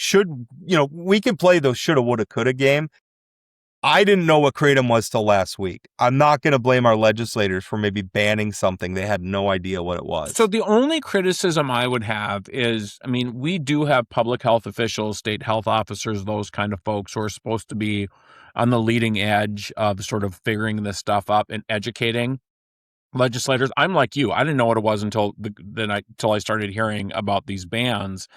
we can play those shoulda, woulda, coulda game. I didn't know what kratom was till last week. I'm not going to blame our legislators for maybe banning something. They had no idea what it was. So the only criticism I would have is, we do have public health officials, state health officers, those kind of folks who are supposed to be on the leading edge of sort of figuring this stuff up and educating legislators. I'm like you. I didn't know what it was until I started hearing about these bans.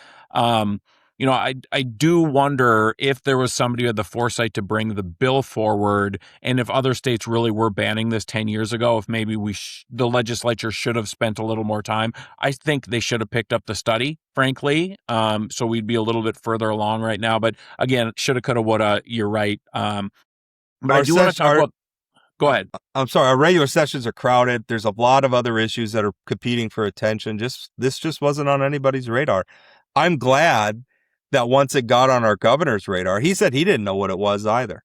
I do wonder if there was somebody who had the foresight to bring the bill forward, and if other states really were banning this 10 years ago, if maybe the legislature should have spent a little more time. I think they should have picked up the study, frankly, so we'd be a little bit further along right now. But again, shoulda, coulda, woulda, you're right. But I do want to talk about... Go ahead. I'm sorry. Our regular sessions are crowded. There's a lot of other issues that are competing for attention. This just wasn't on anybody's radar. I'm glad that once it got on our governor's radar, he said he didn't know what it was either.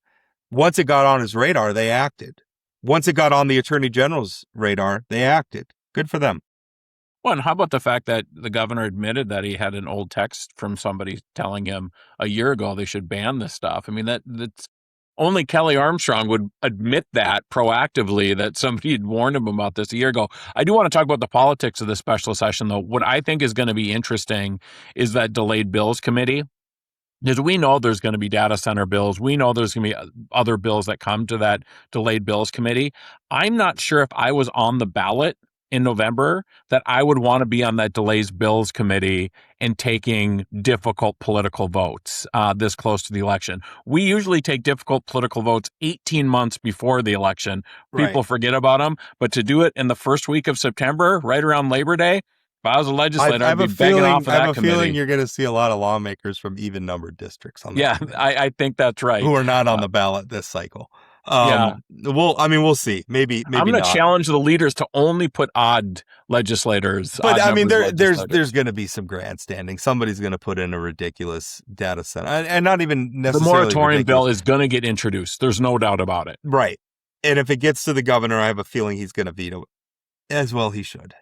Once it got on his radar, they acted. Once it got on the attorney general's radar, they acted. Good for them. Well, and how about the fact that the governor admitted that he had an old text from somebody telling him a year ago they should ban this stuff? That's only Kelly Armstrong would admit that proactively, that somebody had warned him about this a year ago. I do want to talk about the politics of the special session, though. What I think is going to be interesting is that delayed bills committee. Because we know there's going to be data center bills. We know there's going to be other bills that come to that delayed bills committee. I'm not sure if I was on the ballot in November that I would want to be on that delays bills committee and taking difficult political votes this close to the election. We usually take difficult political votes 18 months before the election. People forget about them. But to do it in the first week of September, right around Labor Day, if I was a legislator, I'd be begging off of that committee. I have a feeling you're going to see a lot of lawmakers from even-numbered districts on that. Yeah, I think that's right. Who are not on the ballot this cycle. We'll see. Maybe I'm going to challenge the leaders to only put odd legislators. But there's going to be some grandstanding. Somebody's going to put in a ridiculous data center, and not even necessarily. The moratorium bill is going to get introduced. There's no doubt about it. Right. And if it gets to the governor, I have a feeling he's going to veto it. As well, he should.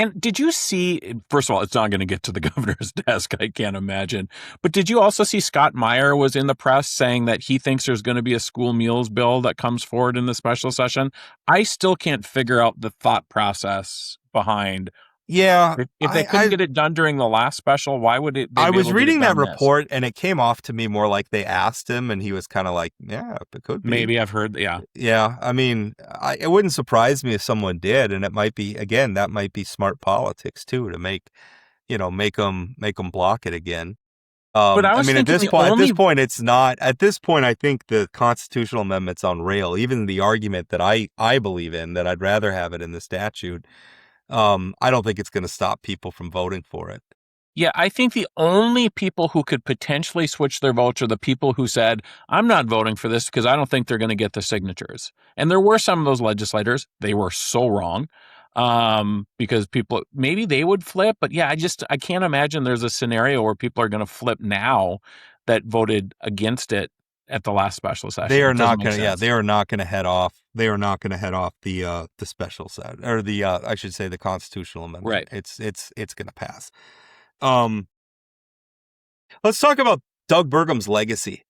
And did you see, first of all, it's not going to get to the governor's desk, I can't imagine. But did you also see Scott Meyer was in the press saying that he thinks there's going to be a school meals bill that comes forward in the special session? I still can't figure out the thought process behind Yeah, If they couldn't get it done during the last special, why would it? I was reading that report, and it came off to me more like they asked him, and he was kind of like, "Yeah, it could be." Maybe I've heard. Yeah, yeah. I mean, it wouldn't surprise me if someone did, and it might be that might be smart politics too to make them block it again. But I mean, at this point, it's not. At this point, I think the constitutional amendment's on rail. Even the argument that I believe in, that I'd rather have it in the statute. I don't think it's going to stop people from voting for it. Yeah, I think the only people who could potentially switch their votes are the people who said, I'm not voting for this because I don't think they're going to get the signatures. And there were some of those legislators. They were so wrong because people, maybe they would flip. But yeah, I can't imagine there's a scenario where people are going to flip now that voted against it at the last special session. They are not going to. Yeah, they are not going to head off. They are not going to head off the special session, or the I should say the constitutional amendment. Right. It's going to pass. Let's talk about Doug Burgum's legacy.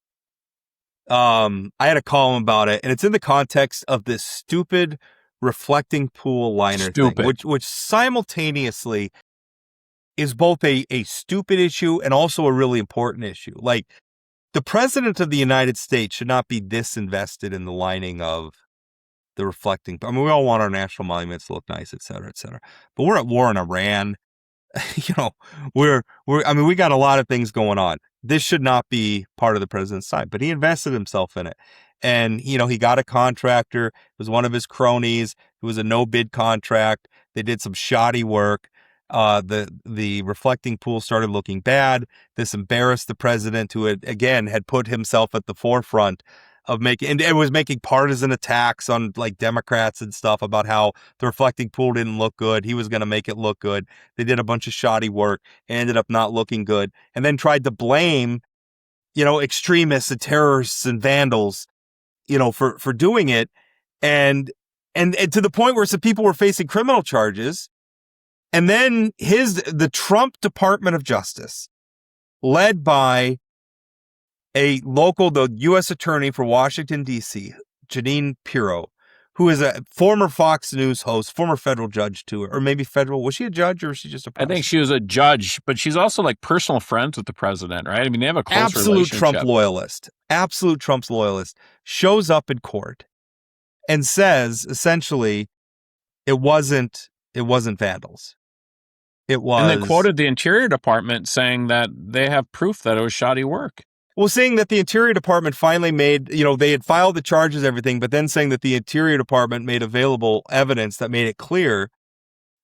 I had a column about it, and it's in the context of this stupid reflecting pool liner thing, which simultaneously is both a stupid issue and also a really important issue. Like, the president of the United States should not be disinvested in the lining of the reflecting. I mean, we all want our national monuments to look nice, et cetera, et cetera. But we're at war in Iran. We got a lot of things going on. This should not be part of the president's time, but he invested himself in it. And, he got a contractor. It was one of his cronies. It was a no-bid contract. They did some shoddy work. The reflecting pool started looking bad. This embarrassed the president, who had put himself at the forefront of making, and it was making partisan attacks on like Democrats and stuff about how the reflecting pool didn't look good. He was going to make it look good. They did a bunch of shoddy work and ended up not looking good, and then tried to blame, extremists and terrorists and vandals, for doing it. And to the point where some people were facing criminal charges. And then the Trump Department of Justice, led by the U.S. Attorney for Washington, D.C., Jeanine Pirro, who is a former Fox News host, former federal judge too, or maybe federal. Was she a judge or was she just a prosecutor? I think she was a judge, but she's also like personal friends with the president, right? I mean, they have a close relationship. Absolute Trump's loyalist, shows up in court and says, essentially, it wasn't vandals. It was. And they quoted the Interior Department saying that they have proof that it was shoddy work. Well, saying that the Interior Department finally made, they had filed the charges, everything, but then saying that the Interior Department made available evidence that made it clear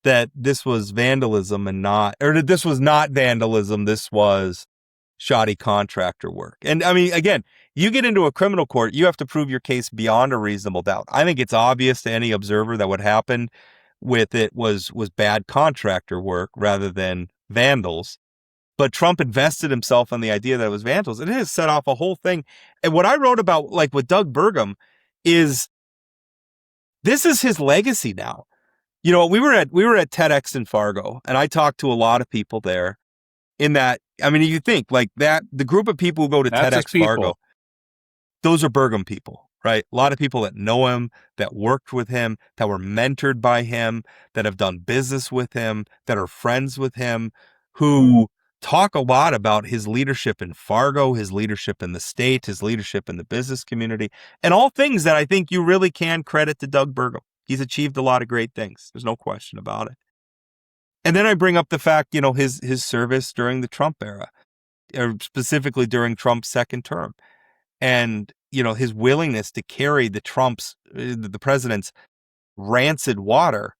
that this was vandalism that this was not vandalism, this was shoddy contractor work. And I mean, again, you get into a criminal court, you have to prove your case beyond a reasonable doubt. I think it's obvious to any observer that what happened with it was bad contractor work rather than vandals. But Trump invested himself in the idea that it was vandals, and it has set off a whole thing. And what I wrote about, like with Doug Burgum, is this is his legacy now. We were at TEDx in Fargo, and I talked to a lot of people there. In that, I mean, you think like that, the group of people who go to TEDx Fargo, those are Burgum people, right? A lot of people that know him, that worked with him, that were mentored by him, that have done business with him, that are friends with him, who talk a lot about his leadership in Fargo, his leadership in the state, his leadership in the business community, and all things that I think you really can credit to Doug Burgum. He's achieved a lot of great things. There's no question about it. And then I bring up the fact, his service during the Trump era, or specifically during Trump's second term, and, his willingness to carry the president's rancid water.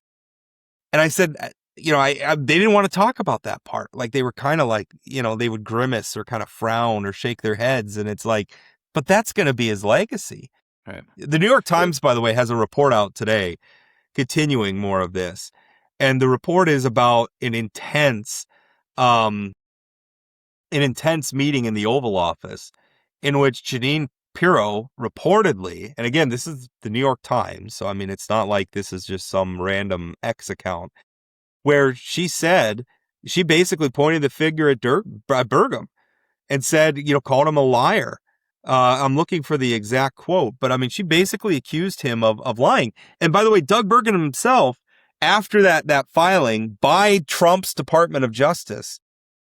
And I said, they didn't want to talk about that part. Like, they were kind of like, they would grimace or kind of frown or shake their heads. And it's like, but that's going to be his legacy. Right. The New York Times, by the way, has a report out today continuing more of this. And the report is about an intense meeting in the Oval Office in which Jeanine Pirro reportedly, and again, this is the New York Times, so I mean, it's not like this is just some random X account, where she basically pointed the finger at Burgum and said, called him a liar. I'm looking for the exact quote, but I mean, she basically accused him of lying. And by the way, Doug Burgum himself after that filing by Trump's Department of Justice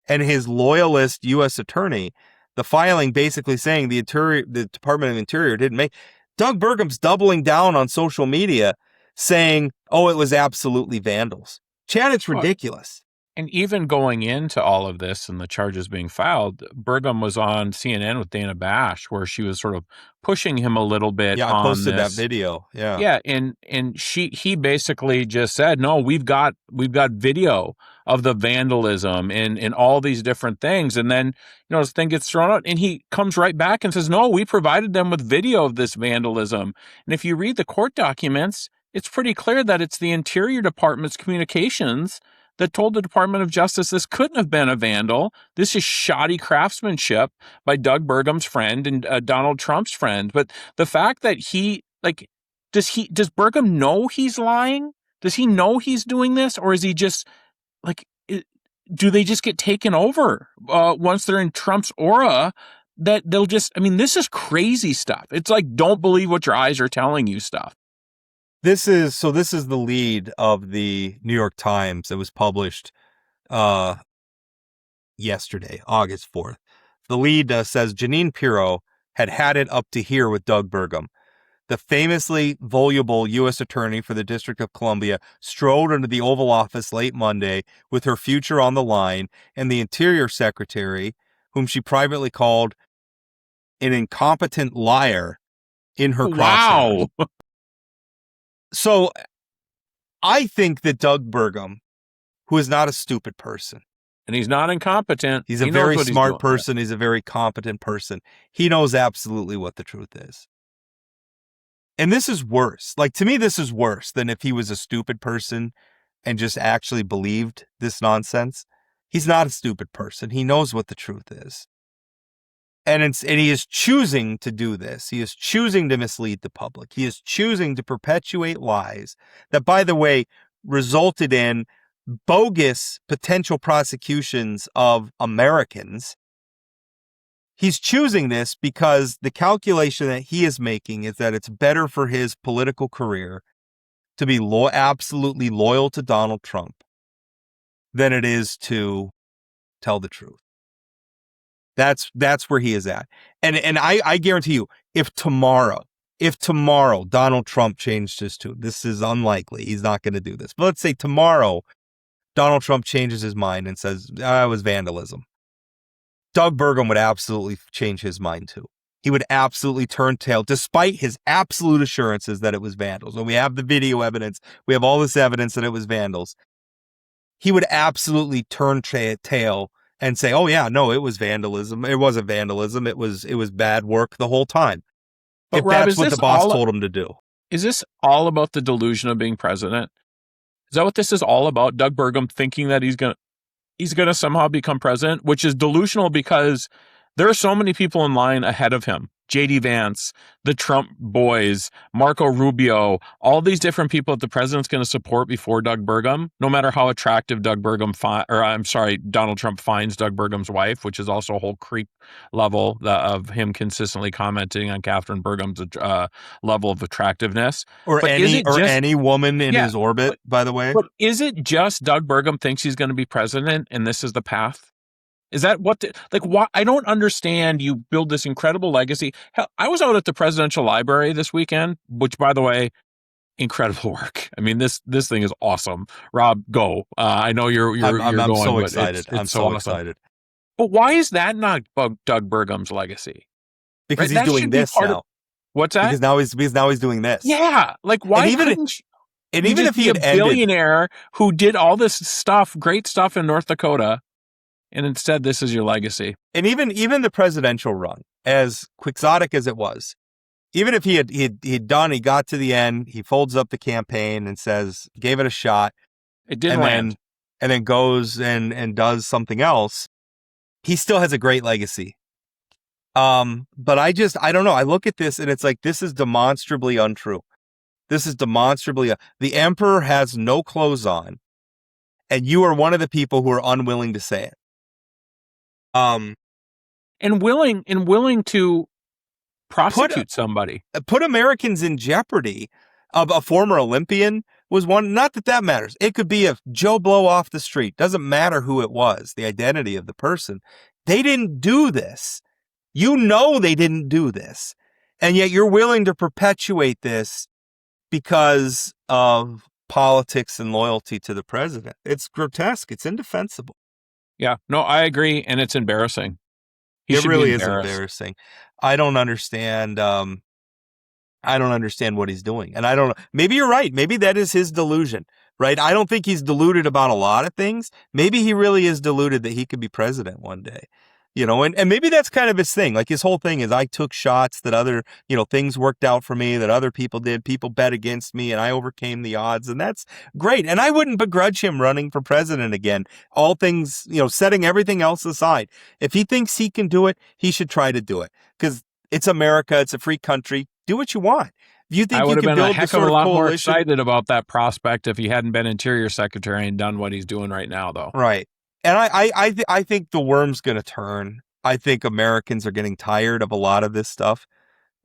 and his loyalist U.S. attorney, the filing basically saying the Department of Interior didn't make. Doug Burgum's doubling down on social media saying, oh, it was absolutely vandals. Chad, it's ridiculous. And even going into all of this and the charges being filed, Burgum was on CNN with Dana Bash, where she was sort of pushing him a little bit. Yeah, I on posted this. that video. Yeah. Yeah, and he basically just said, no, we've got video of the vandalism and all these different things. And then, this thing gets thrown out and he comes right back and says, no, we provided them with video of this vandalism. And if you read the court documents, it's pretty clear that it's the Interior Department's communications that told the Department of Justice this couldn't have been a vandal. This is shoddy craftsmanship by Doug Burgum's friend and Donald Trump's friend. But the fact that does Burgum know he's lying? Does he know he's doing this? Or is he just do they just get taken over once they're in Trump's aura that they'll just, this is crazy stuff. It's like, don't believe what your eyes are telling you stuff. This is the lead of the New York Times that was published yesterday, August 4th. The lead says Jeanine Pirro had it up to here with Doug Burgum. The famously voluble U.S. attorney for the District of Columbia strode into the Oval Office late Monday with her future on the line, and the Interior Secretary, whom she privately called an incompetent liar, in her crosshairs. Wow. So I think that Doug Burgum, who is not a stupid person, and he's not incompetent. He's a very smart person. He's a very competent person. He knows absolutely what the truth is. And this is worse. To me, this is worse than if he was a stupid person and just actually believed this nonsense. He's not a stupid person. He knows what the truth is. And he is choosing to do this. He is choosing to mislead the public. He is choosing to perpetuate lies that, by the way, resulted in bogus potential prosecutions of Americans. He's choosing this because the calculation that he is making is that it's better for his political career to be absolutely loyal to Donald Trump than it is to tell the truth. That's where he is at. And I guarantee you, if tomorrow Donald Trump changed his tune, this is unlikely. He's not going to do this. But let's say tomorrow Donald Trump changes his mind and says, it was vandalism. Doug Burgum would absolutely change his mind too. He would absolutely turn tail, despite his absolute assurances that it was vandals. And we have the video evidence. We have all this evidence that it was vandals. He would absolutely turn tail and say, oh yeah, no, it was vandalism. It wasn't vandalism. It was bad work the whole time. But if Rob, that's what the boss told him to do. Is this all about the delusion of being president? Is that what this is all about? Doug Burgum thinking that he's going to somehow become president, which is delusional because there are so many people in line ahead of him. J.D. Vance, the Trump boys, Marco Rubio, all these different people that the president's going to support before Doug Burgum, no matter how attractive Donald Trump finds Doug Burgum's wife, which is also a whole creep level of him consistently commenting on Catherine Burgum's level of attractiveness. Or any woman in his orbit, by the way. But is it just Doug Burgum thinks he's going to be president and this is the path? Is that why? I don't understand. You build this incredible legacy. Hell, I was out at the presidential library this weekend, which, by the way, incredible work. This thing is awesome. Rob, go. I know you're I'm going. So excited. I'm so awesome. Excited. But why is that not Doug Burgum's legacy? Because he's doing this now. What's that? Because now he's doing this. Yeah. Why even if he had a billionaire who did all this stuff, great stuff in North Dakota, and instead, this is your legacy. And even the presidential run, as quixotic as it was, even if he got to the end, he folds up the campaign and says, gave it a shot. It didn't land. And then goes and does something else. He still has a great legacy. But I don't know. I look at this and it's like, this is demonstrably untrue. This is demonstrably, the emperor has no clothes on. And you are one of the people who are unwilling to say it. And willing to prosecute somebody. Put Americans in jeopardy. A former Olympian was one. Not that matters. It could be a Joe Blow off the street. Doesn't matter who it was, the identity of the person. They didn't do this. You know they didn't do this. And yet you're willing to perpetuate this because of politics and loyalty to the president. It's grotesque. It's indefensible. Yeah, no, I agree. And it's embarrassing. It really is embarrassing. I don't understand. I don't understand what he's doing. And I don't know. Maybe you're right. Maybe that is his delusion, right? I don't think he's deluded about a lot of things. Maybe he really is deluded that he could be president one day, and maybe that's kind of his thing. Like his whole thing is I took shots that other, things worked out for me that other people did. People bet against me and I overcame the odds. And that's great. And I wouldn't begrudge him running for president again. All things, setting everything else aside. If he thinks he can do it, he should try to do it because it's America. It's a free country. Do what you want. If you think I would have been a heck of a lot more excited about that prospect if he hadn't been Interior Secretary and done what he's doing right now, though. Right. And I think the worm's going to turn. I think Americans are getting tired of a lot of this stuff.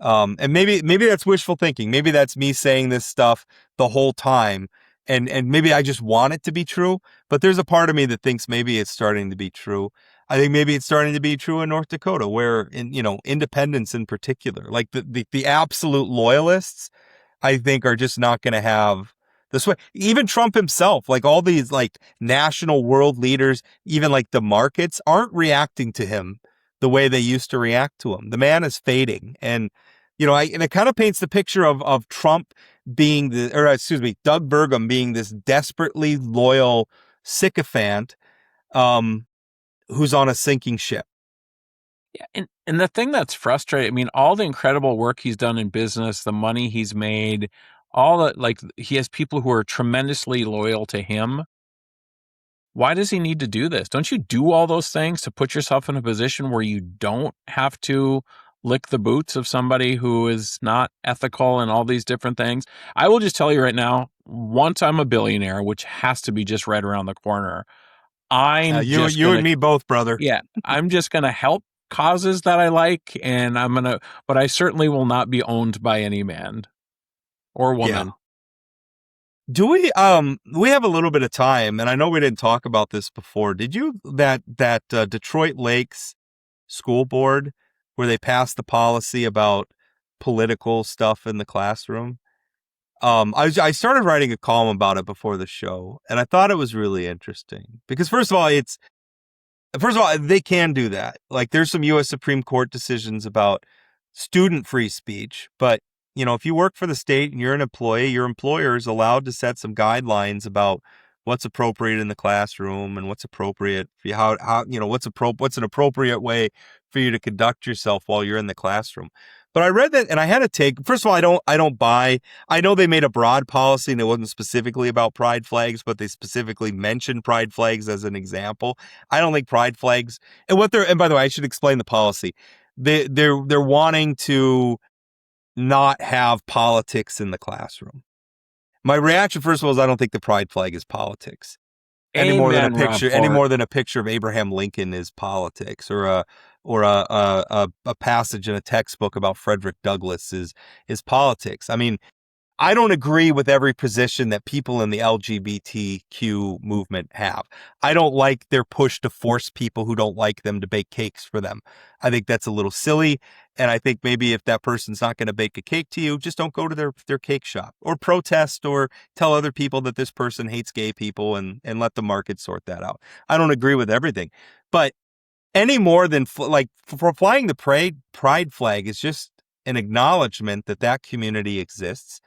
And maybe that's wishful thinking. Maybe that's me saying this stuff the whole time. And maybe I just want it to be true. But there's a part of me that thinks maybe it's starting to be true. I think maybe it's starting to be true in North Dakota, where independents in particular, like the absolute loyalists, I think are just not going to have the sway. Even Trump himself, like all these like national world leaders, even like the markets aren't reacting to him the way they used to react to him. The man is fading. And, and it kind of paints the picture of Trump being Doug Burgum being this desperately loyal sycophant, who's on a sinking ship. Yeah, and the thing that's frustrating, I mean, all the incredible work he's done in business, the money he's made, all that, like he has people who are tremendously loyal to him. Why does he need to do this? Don't you do all those things to put yourself in a position where you don't have to lick the boots of somebody who is not ethical and all these different things? I will just tell you right now, once I'm a billionaire, which has to be just right around the corner, you and me both, brother. Yeah, I'm just going to help causes that I like, and but I certainly will not be owned by any man or woman. Yeah. Do we have a little bit of time, and I know we didn't talk about this before. Did you that Detroit Lakes school board where they passed the policy about political stuff in the classroom? I started writing a column about it before the show, and I thought it was really interesting because first of all, they can do that. Like there's some U.S. Supreme Court decisions about student free speech, but if you work for the state and you're an employee, your employer is allowed to set some guidelines about what's appropriate in the classroom and what's appropriate for you, what's an appropriate way for you to conduct yourself while you're in the classroom. But I read that and I had to take, first of all, I don't buy, I know they made a broad policy and it wasn't specifically about pride flags, but they specifically mentioned pride flags as an example. I don't think pride flags and by the way, I should explain the policy. They're wanting to not have politics in the classroom. My reaction, first of all, is I don't think the pride flag is politics any more than a picture of Abraham Lincoln is politics, or a passage in a textbook about Frederick Douglass is politics. I mean, I don't agree with every position that people in the LGBTQ movement have. I don't like their push to force people who don't like them to bake cakes for them. I think that's a little silly. And I think maybe if that person's not going to bake a cake to you, just don't go to their cake shop or protest or tell other people that this person hates gay people and let the market sort that out. I don't agree with everything, but any more than for flying the pride flag is just an acknowledgement that community exists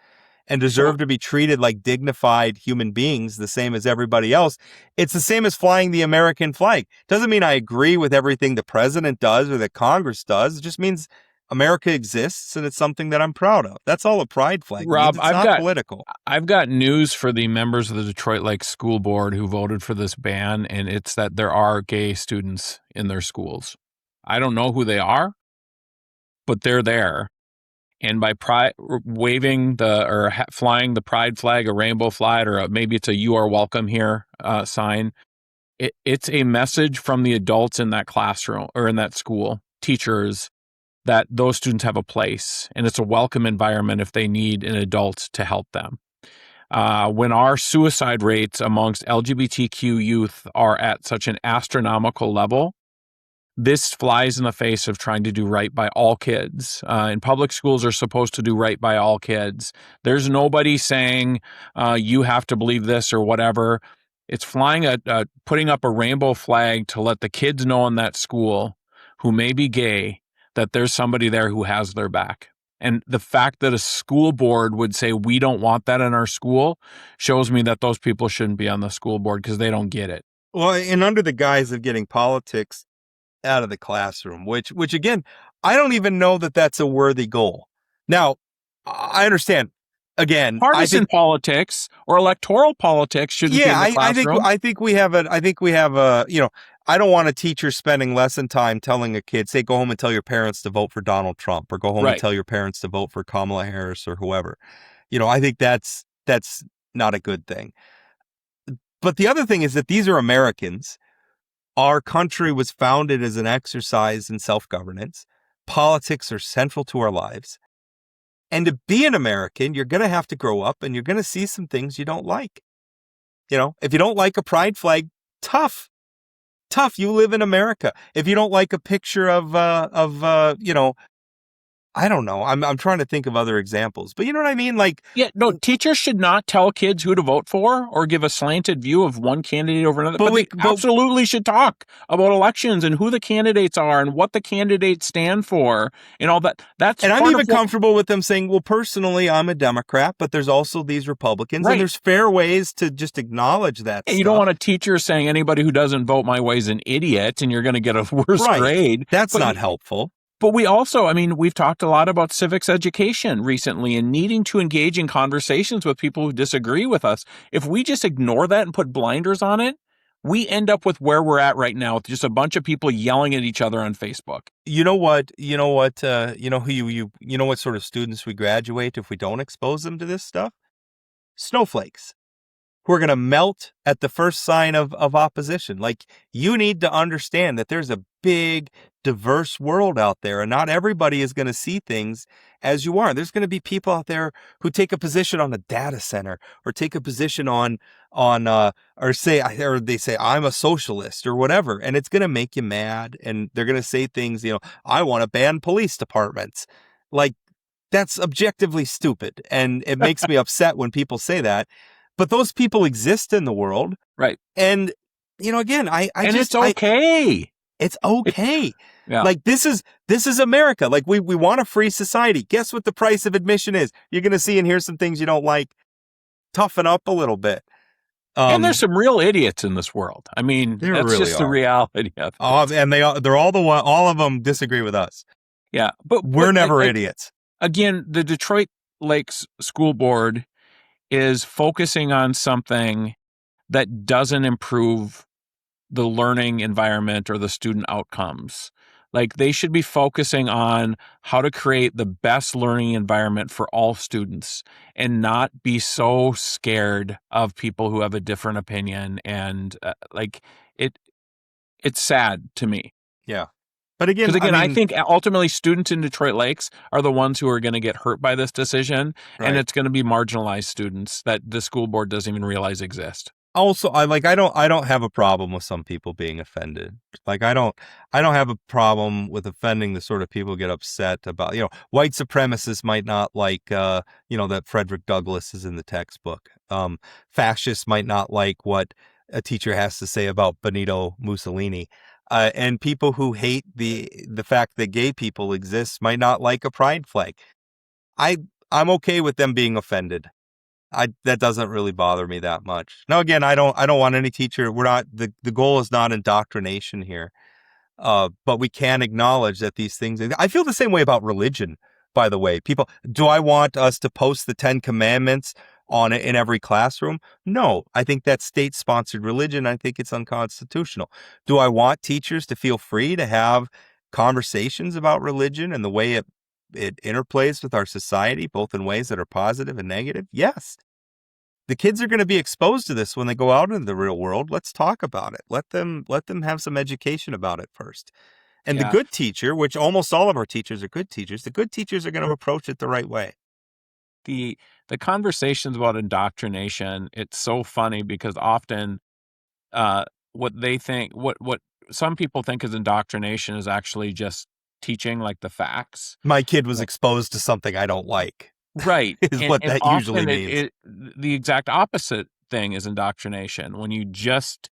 and deserve to be treated like dignified human beings, the same as everybody else. It's the same as flying the American flag. Doesn't mean I agree with everything the president does or that Congress does. It just means America exists and it's something that I'm proud of. That's all a pride flag means. Rob, it's not political. I've got news for the members of the Detroit Lakes School Board who voted for this ban, and it's that there are gay students in their schools. I don't know who they are, but they're there. And by waving flying the pride flag, a rainbow flag, or maybe it's a "You are welcome here" sign, it's a message from the adults in that classroom or in that school, teachers, that those students have a place and it's a welcome environment if they need an adult to help them. when our suicide rates amongst LGBTQ youth are at such an astronomical level, this flies in the face of trying to do right by all kids. And public schools are supposed to do right by all kids. There's nobody saying you have to believe this or whatever. It's putting up a rainbow flag to let the kids know in that school who may be gay that there's somebody there who has their back. And the fact that a school board would say, we don't want that in our school, shows me that those people shouldn't be on the school board because they don't get it. Well, and under the guise of getting politics out of the classroom, which again, I don't even know that that's a worthy goal. Now, I understand. Again, partisan politics or electoral politics shouldn't be in the classroom. I think we have a, you know, I don't want a teacher spending lesson time telling a kid, say, go home and tell your parents to vote for Donald Trump, or go home and tell your parents to vote for Kamala Harris or whoever. You know, I think that's not a good thing. But the other thing is that these are Americans. Our country was founded as an exercise in self-governance. Politics are central to our lives. And to be an American, you're going to have to grow up and you're going to see some things you don't like. You know, if you don't like a pride flag, tough. You live in America. If you don't like a picture of you know, I don't know. I'm trying to think of other examples, but you know what I mean? Like, yeah, no, teachers should not tell kids who to vote for or give a slanted view of one candidate over another. But they absolutely should talk about elections and who the candidates are and what the candidates stand for and all that. And I'm even comfortable with them saying, well, personally, I'm a Democrat, but there's also these Republicans, and there's fair ways to just acknowledge that. And you don't want a teacher saying anybody who doesn't vote my way is an idiot and you're going to get a worse grade. That's not helpful. But we also, I mean, we've talked a lot about civics education recently and needing to engage in conversations with people who disagree with us. If we just ignore that and put blinders on it, we end up with where we're at right now with just a bunch of people yelling at each other on Facebook. You know what sort of students we graduate if we don't expose them to this stuff? Snowflakes. Who are going to melt at the first sign of opposition. Like, you need to understand that there's a big, diverse world out there, and not everybody is going to see things as you are. There's going to be people out there who take a position on a data center, or take a position or they say I'm a socialist or whatever, and it's going to make you mad. And they're going to say things, you know, I want to ban police departments. Like, that's objectively stupid, and it makes me upset when people say that. But those people exist in the world. Right. And, you know, again, it's okay. It's okay. Yeah. Like, this is America. Like, we want a free society. Guess what the price of admission is? You're going to see and hear some things you don't like. Toughen up a little bit. And there's some real idiots in this world. I mean, that's really just the reality of it. And they're all of them disagree with us. Yeah. But we're never idiots. Again, the Detroit Lakes School Board is focusing on something that doesn't improve the learning environment or the student outcomes. Like, they should be focusing on how to create the best learning environment for all students and not be so scared of people who have a different opinion. And it's sad to me. Yeah. But again, I think ultimately students in Detroit Lakes are the ones who are going to get hurt by this decision, and it's going to be marginalized students that the school board doesn't even realize exist. Also, I don't have a problem with some people being offended. Like, I don't have a problem with offending the sort of people who get upset about, you know, white supremacists might not like, you know, that Frederick Douglass is in the textbook. Fascists might not like what a teacher has to say about Benito Mussolini. And people who hate the fact that gay people exist might not like a pride flag. I'm okay with them being offended. That doesn't really bother me that much. Now, again, I don't want any teacher. We're not, the goal is not indoctrination here. But we can acknowledge that these things, I feel the same way about religion, by the way. Do I want us to post the 10 Commandments on it in every classroom? No, I think that's state-sponsored religion. I think it's unconstitutional. Do I want teachers to feel free to have conversations about religion and the way it interplays with our society, both in ways that are positive and negative? Yes. The kids are going to be exposed to this when they go out into the real world. Let's talk about it. Let them have some education about it first. And the good teacher, which almost all of our teachers are good teachers, the good teachers are going to approach it the right way. the conversations about indoctrination, it's so funny because often what some people think is indoctrination is actually just teaching like the facts. My kid was exposed to something I don't like. Right. Is what that usually means. The exact opposite thing is indoctrination. When you just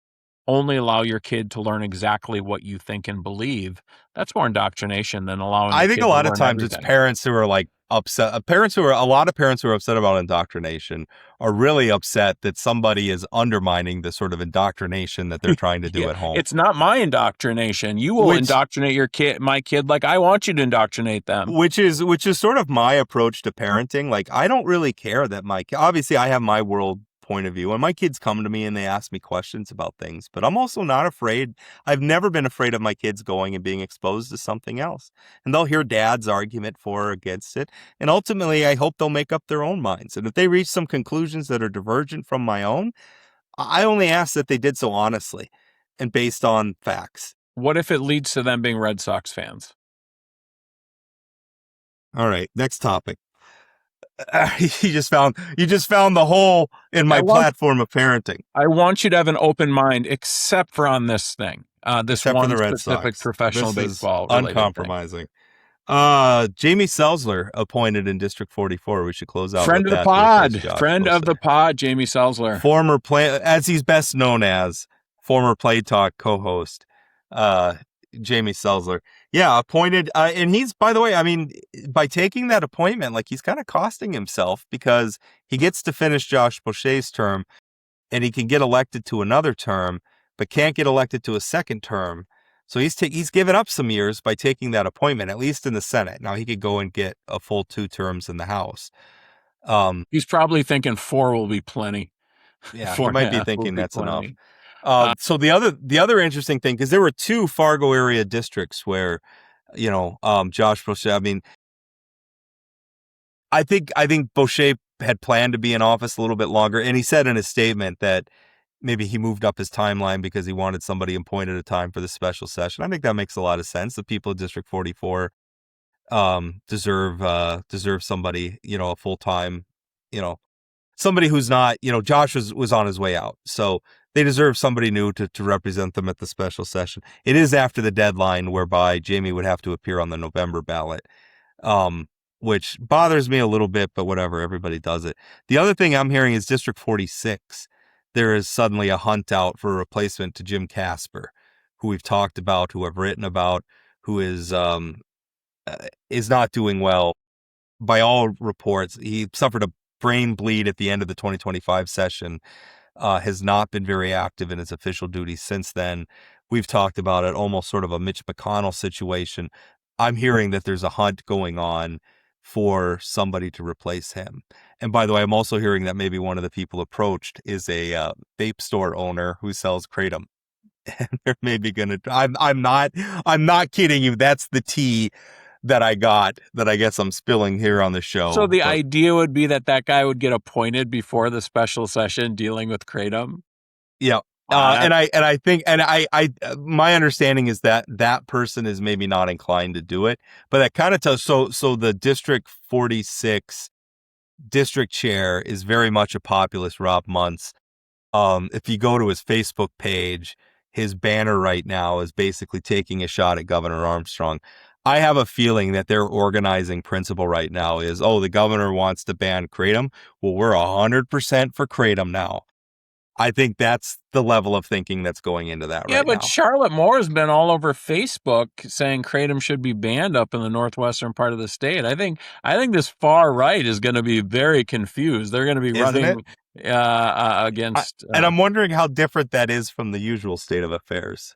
only allow your kid to learn exactly what you think and believe, that's more indoctrination than allowing I the think kid a lot to of learn times everything. it's parents who are like upset. A lot of parents who are upset about indoctrination are really upset that somebody is undermining the sort of indoctrination that they're trying to do at home. It's not my indoctrination. You will indoctrinate my kid like I want you to indoctrinate them. Which is sort of my approach to parenting. Like, I don't really care that obviously I have my world point of view and my kids come to me and they ask me questions about things, but I'm also not afraid. I've never been afraid of my kids going and being exposed to something else, and they'll hear dad's argument for or against it. And ultimately I hope they'll make up their own minds. And if they reach some conclusions that are divergent from my own, I only ask that they did so honestly and based on facts. What if it leads to them being Red Sox fans? All right, next topic. You just found the hole in my platform of parenting. I want you to have an open mind, except for on this thing. This Except one for the Red specific Sox. professional This baseball is uncompromising. Jamie Selzler appointed in District 44. We should close out friend with of the that. pod, friend of the pod, Jamie Selzler, as he's best known as, former Play Talk co-host, Jamie Selzler. Yeah, appointed. And he's, by the way, I mean, by taking that appointment, like, he's kind of costing himself because he gets to finish Josh Boucher's term and he can get elected to another term, but can't get elected to a second term. So he's given up some years by taking that appointment, at least in the Senate. Now he could go and get a full 2 terms in the House. He's probably thinking 4 will be plenty. Yeah, he might be thinking that's plenty. enough. So the other interesting thing, because there were 2 Fargo area districts where, Josh Boucher, I mean, I think Boucher had planned to be in office a little bit longer. And he said in his statement that maybe he moved up his timeline because he wanted somebody appointed a time for the special session. I think that makes a lot of sense. The people of District 44 deserve somebody, a full-time, somebody who's not, Josh was on his way out. So they deserve somebody new to represent them at the special session. It is after the deadline whereby Jamie would have to appear on the November ballot, which bothers me a little bit, but whatever, everybody does it. The other thing I'm hearing is District 46. There is suddenly a hunt out for a replacement to Jim Casper, who we've talked about, who I've written about, who is not doing well. By all reports, he suffered a brain bleed at the end of the 2025 session, has not been very active in his official duties since then. We've talked about it, almost sort of a Mitch McConnell situation. I'm hearing that there's a hunt going on for somebody to replace him. And by the way, I'm also hearing that maybe one of the people approached is a vape store owner who sells kratom. And they're maybe gonna. I'm not kidding you. That's the tea that I got that I guess I'm spilling here on the show. So the idea would be that guy would get appointed before the special session dealing with kratom. Yeah. I think my understanding is that person is maybe not inclined to do it, but that kind of tells. So the District 46 district chair is very much a populist, Rob Muntz. If you go to his Facebook page, his banner right now is basically taking a shot at Governor Armstrong. I have a feeling that their organizing principle right now is, the governor wants to ban kratom. Well, we're 100% for kratom now. I think that's the level of thinking that's going into that right now. Yeah, but Charlotte Moore has been all over Facebook saying kratom should be banned up in the northwestern part of the state. I think this far right is going to be very confused. They're going to be running against. And I'm wondering how different that is from the usual state of affairs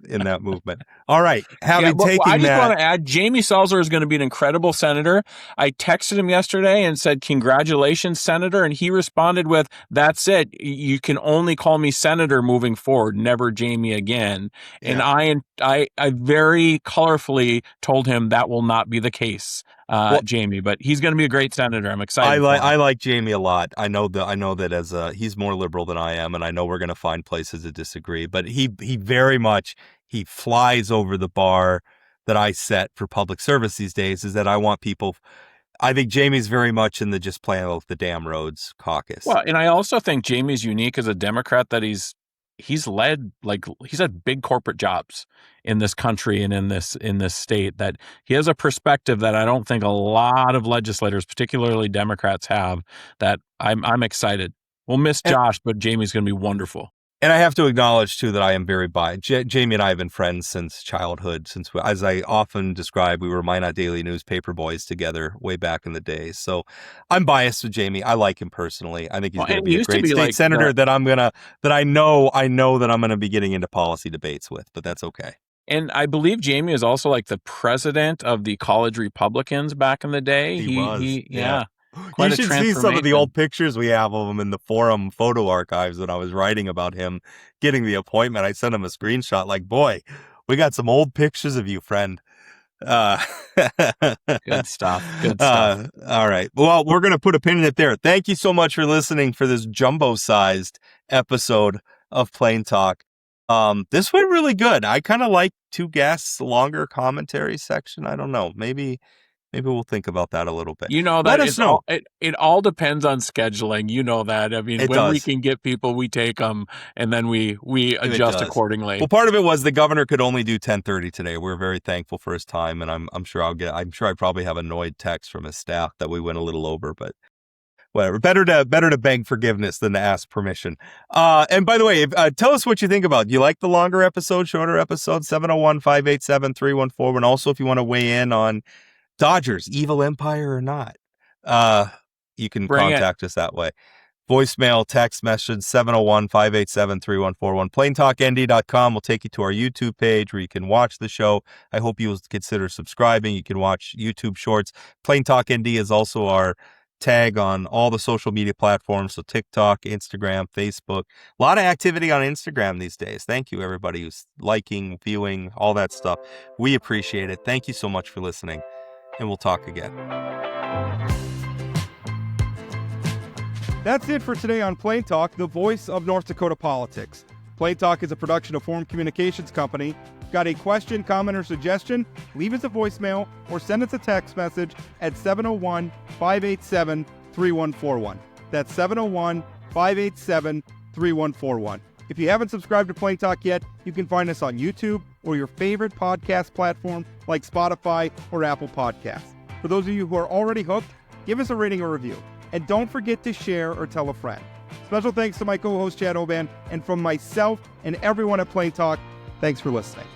in that movement. All right. I just want to add, Jamie Selzler is going to be an incredible senator. I texted him yesterday and said, "Congratulations, Senator." And he responded with, "That's it. You can only call me Senator moving forward, never Jamie again." And I very colorfully told him that will not be the case, Jamie, but he's going to be a great senator. I'm excited. I like Jamie a lot. I know that as he's more liberal than I am, and I know we're going to find places to disagree, but he very much, he flies over the bar that I set for public service these days, is that I want people, I think Jamie's very much in the just playing with the damn roads caucus. Well, and I also think Jamie's unique as a Democrat that he's led, like, he's had big corporate jobs in this country and in this state, that he has a perspective that I don't think a lot of legislators, particularly Democrats, have, that I'm excited. We'll miss Josh, but Jamie's going to be wonderful. And I have to acknowledge, too, that I am very biased. Jamie and I have been friends since childhood, as I often describe, we were Minot Daily newspaper boys together way back in the day. So I'm biased with Jamie. I like him personally. I think he's going to be a great state senator that I know that I'm going to be getting into policy debates with, but that's okay. And I believe Jamie is also like the president of the college Republicans back in the day. He was. Yeah. You should see some of the old pictures we have of him in the forum photo archives when I was writing about him getting the appointment. I sent him a screenshot like, boy, we got some old pictures of you, friend. Good stuff. All right. Well, we're going to put a pin in it there. Thank you so much for listening for this jumbo-sized episode of Plain Talk. This went really good. I kind of like two guests, longer commentary section. I don't know. Maybe we'll think about that a little bit. You know that it all depends on scheduling. You know that. I mean, we can get people, we take them, and then we adjust accordingly. Well, part of it was the governor could only do 10:30 today. We're very thankful for his time, and I'm sure I probably have annoyed texts from his staff that we went a little over, but whatever. Better to beg forgiveness than to ask permission. And by the way, tell us what you think about it. You like the longer episode, shorter episode? 701-587-3141. Also, if you want to weigh in on Dodgers, evil empire or not, you can contact us that way. Voicemail, text message, 701-587-3141. PlainTalkND.com will take you to our YouTube page where you can watch the show. I hope you will consider subscribing. You can watch YouTube shorts. Plain Talk ND is also our tag on all the social media platforms, so TikTok, Instagram, Facebook. A lot of activity on Instagram these days. Thank you, everybody who's liking, viewing, all that stuff. We appreciate it. Thank you so much for listening. And we'll talk again. That's it for today on Plain Talk, the voice of North Dakota politics. Plain Talk is a production of Forum Communications Company. Got a question, comment, or suggestion? Leave us a voicemail or send us a text message at 701-587-3141. That's 701-587-3141. If you haven't subscribed to Plain Talk yet, you can find us on YouTube or your favorite podcast platform like Spotify or Apple Podcasts. For those of you who are already hooked, give us a rating or review. And don't forget to share or tell a friend. Special thanks to my co-host Chad Oban, and from myself and everyone at Plain Talk, thanks for listening.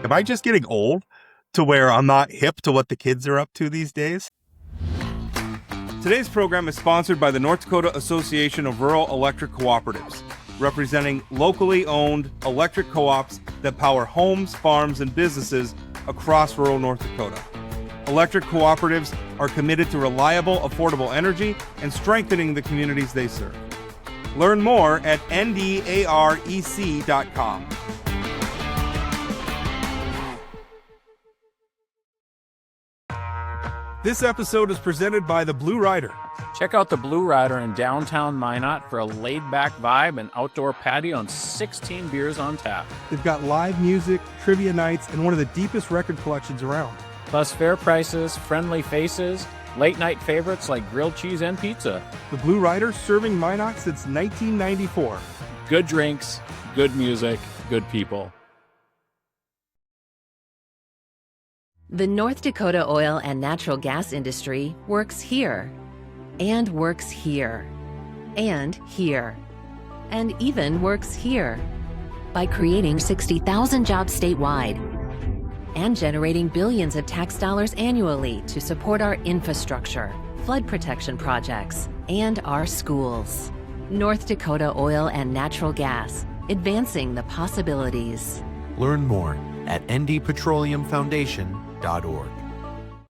Am I just getting old to where I'm not hip to what the kids are up to these days? Today's program is sponsored by the North Dakota Association of Rural Electric Cooperatives, representing locally owned electric co-ops that power homes, farms, and businesses across rural North Dakota. Electric cooperatives are committed to reliable, affordable energy and strengthening the communities they serve. Learn more at ndarec.com. This episode is presented by the Blue Rider. Check out the Blue Rider in downtown Minot for a laid-back vibe and outdoor patio and 16 beers on tap. They've got live music, trivia nights, and one of the deepest record collections around. Plus fair prices, friendly faces, late-night favorites like grilled cheese and pizza. The Blue Rider, serving Minot since 1994. Good drinks, good music, good people. The North Dakota oil and natural gas industry works here, and works here, and here, and even works here, by creating 60,000 jobs statewide and generating billions of tax dollars annually to support our infrastructure, flood protection projects, and our schools. North Dakota Oil and Natural Gas, advancing the possibilities. Learn more at ndpetroleumfoundation.org.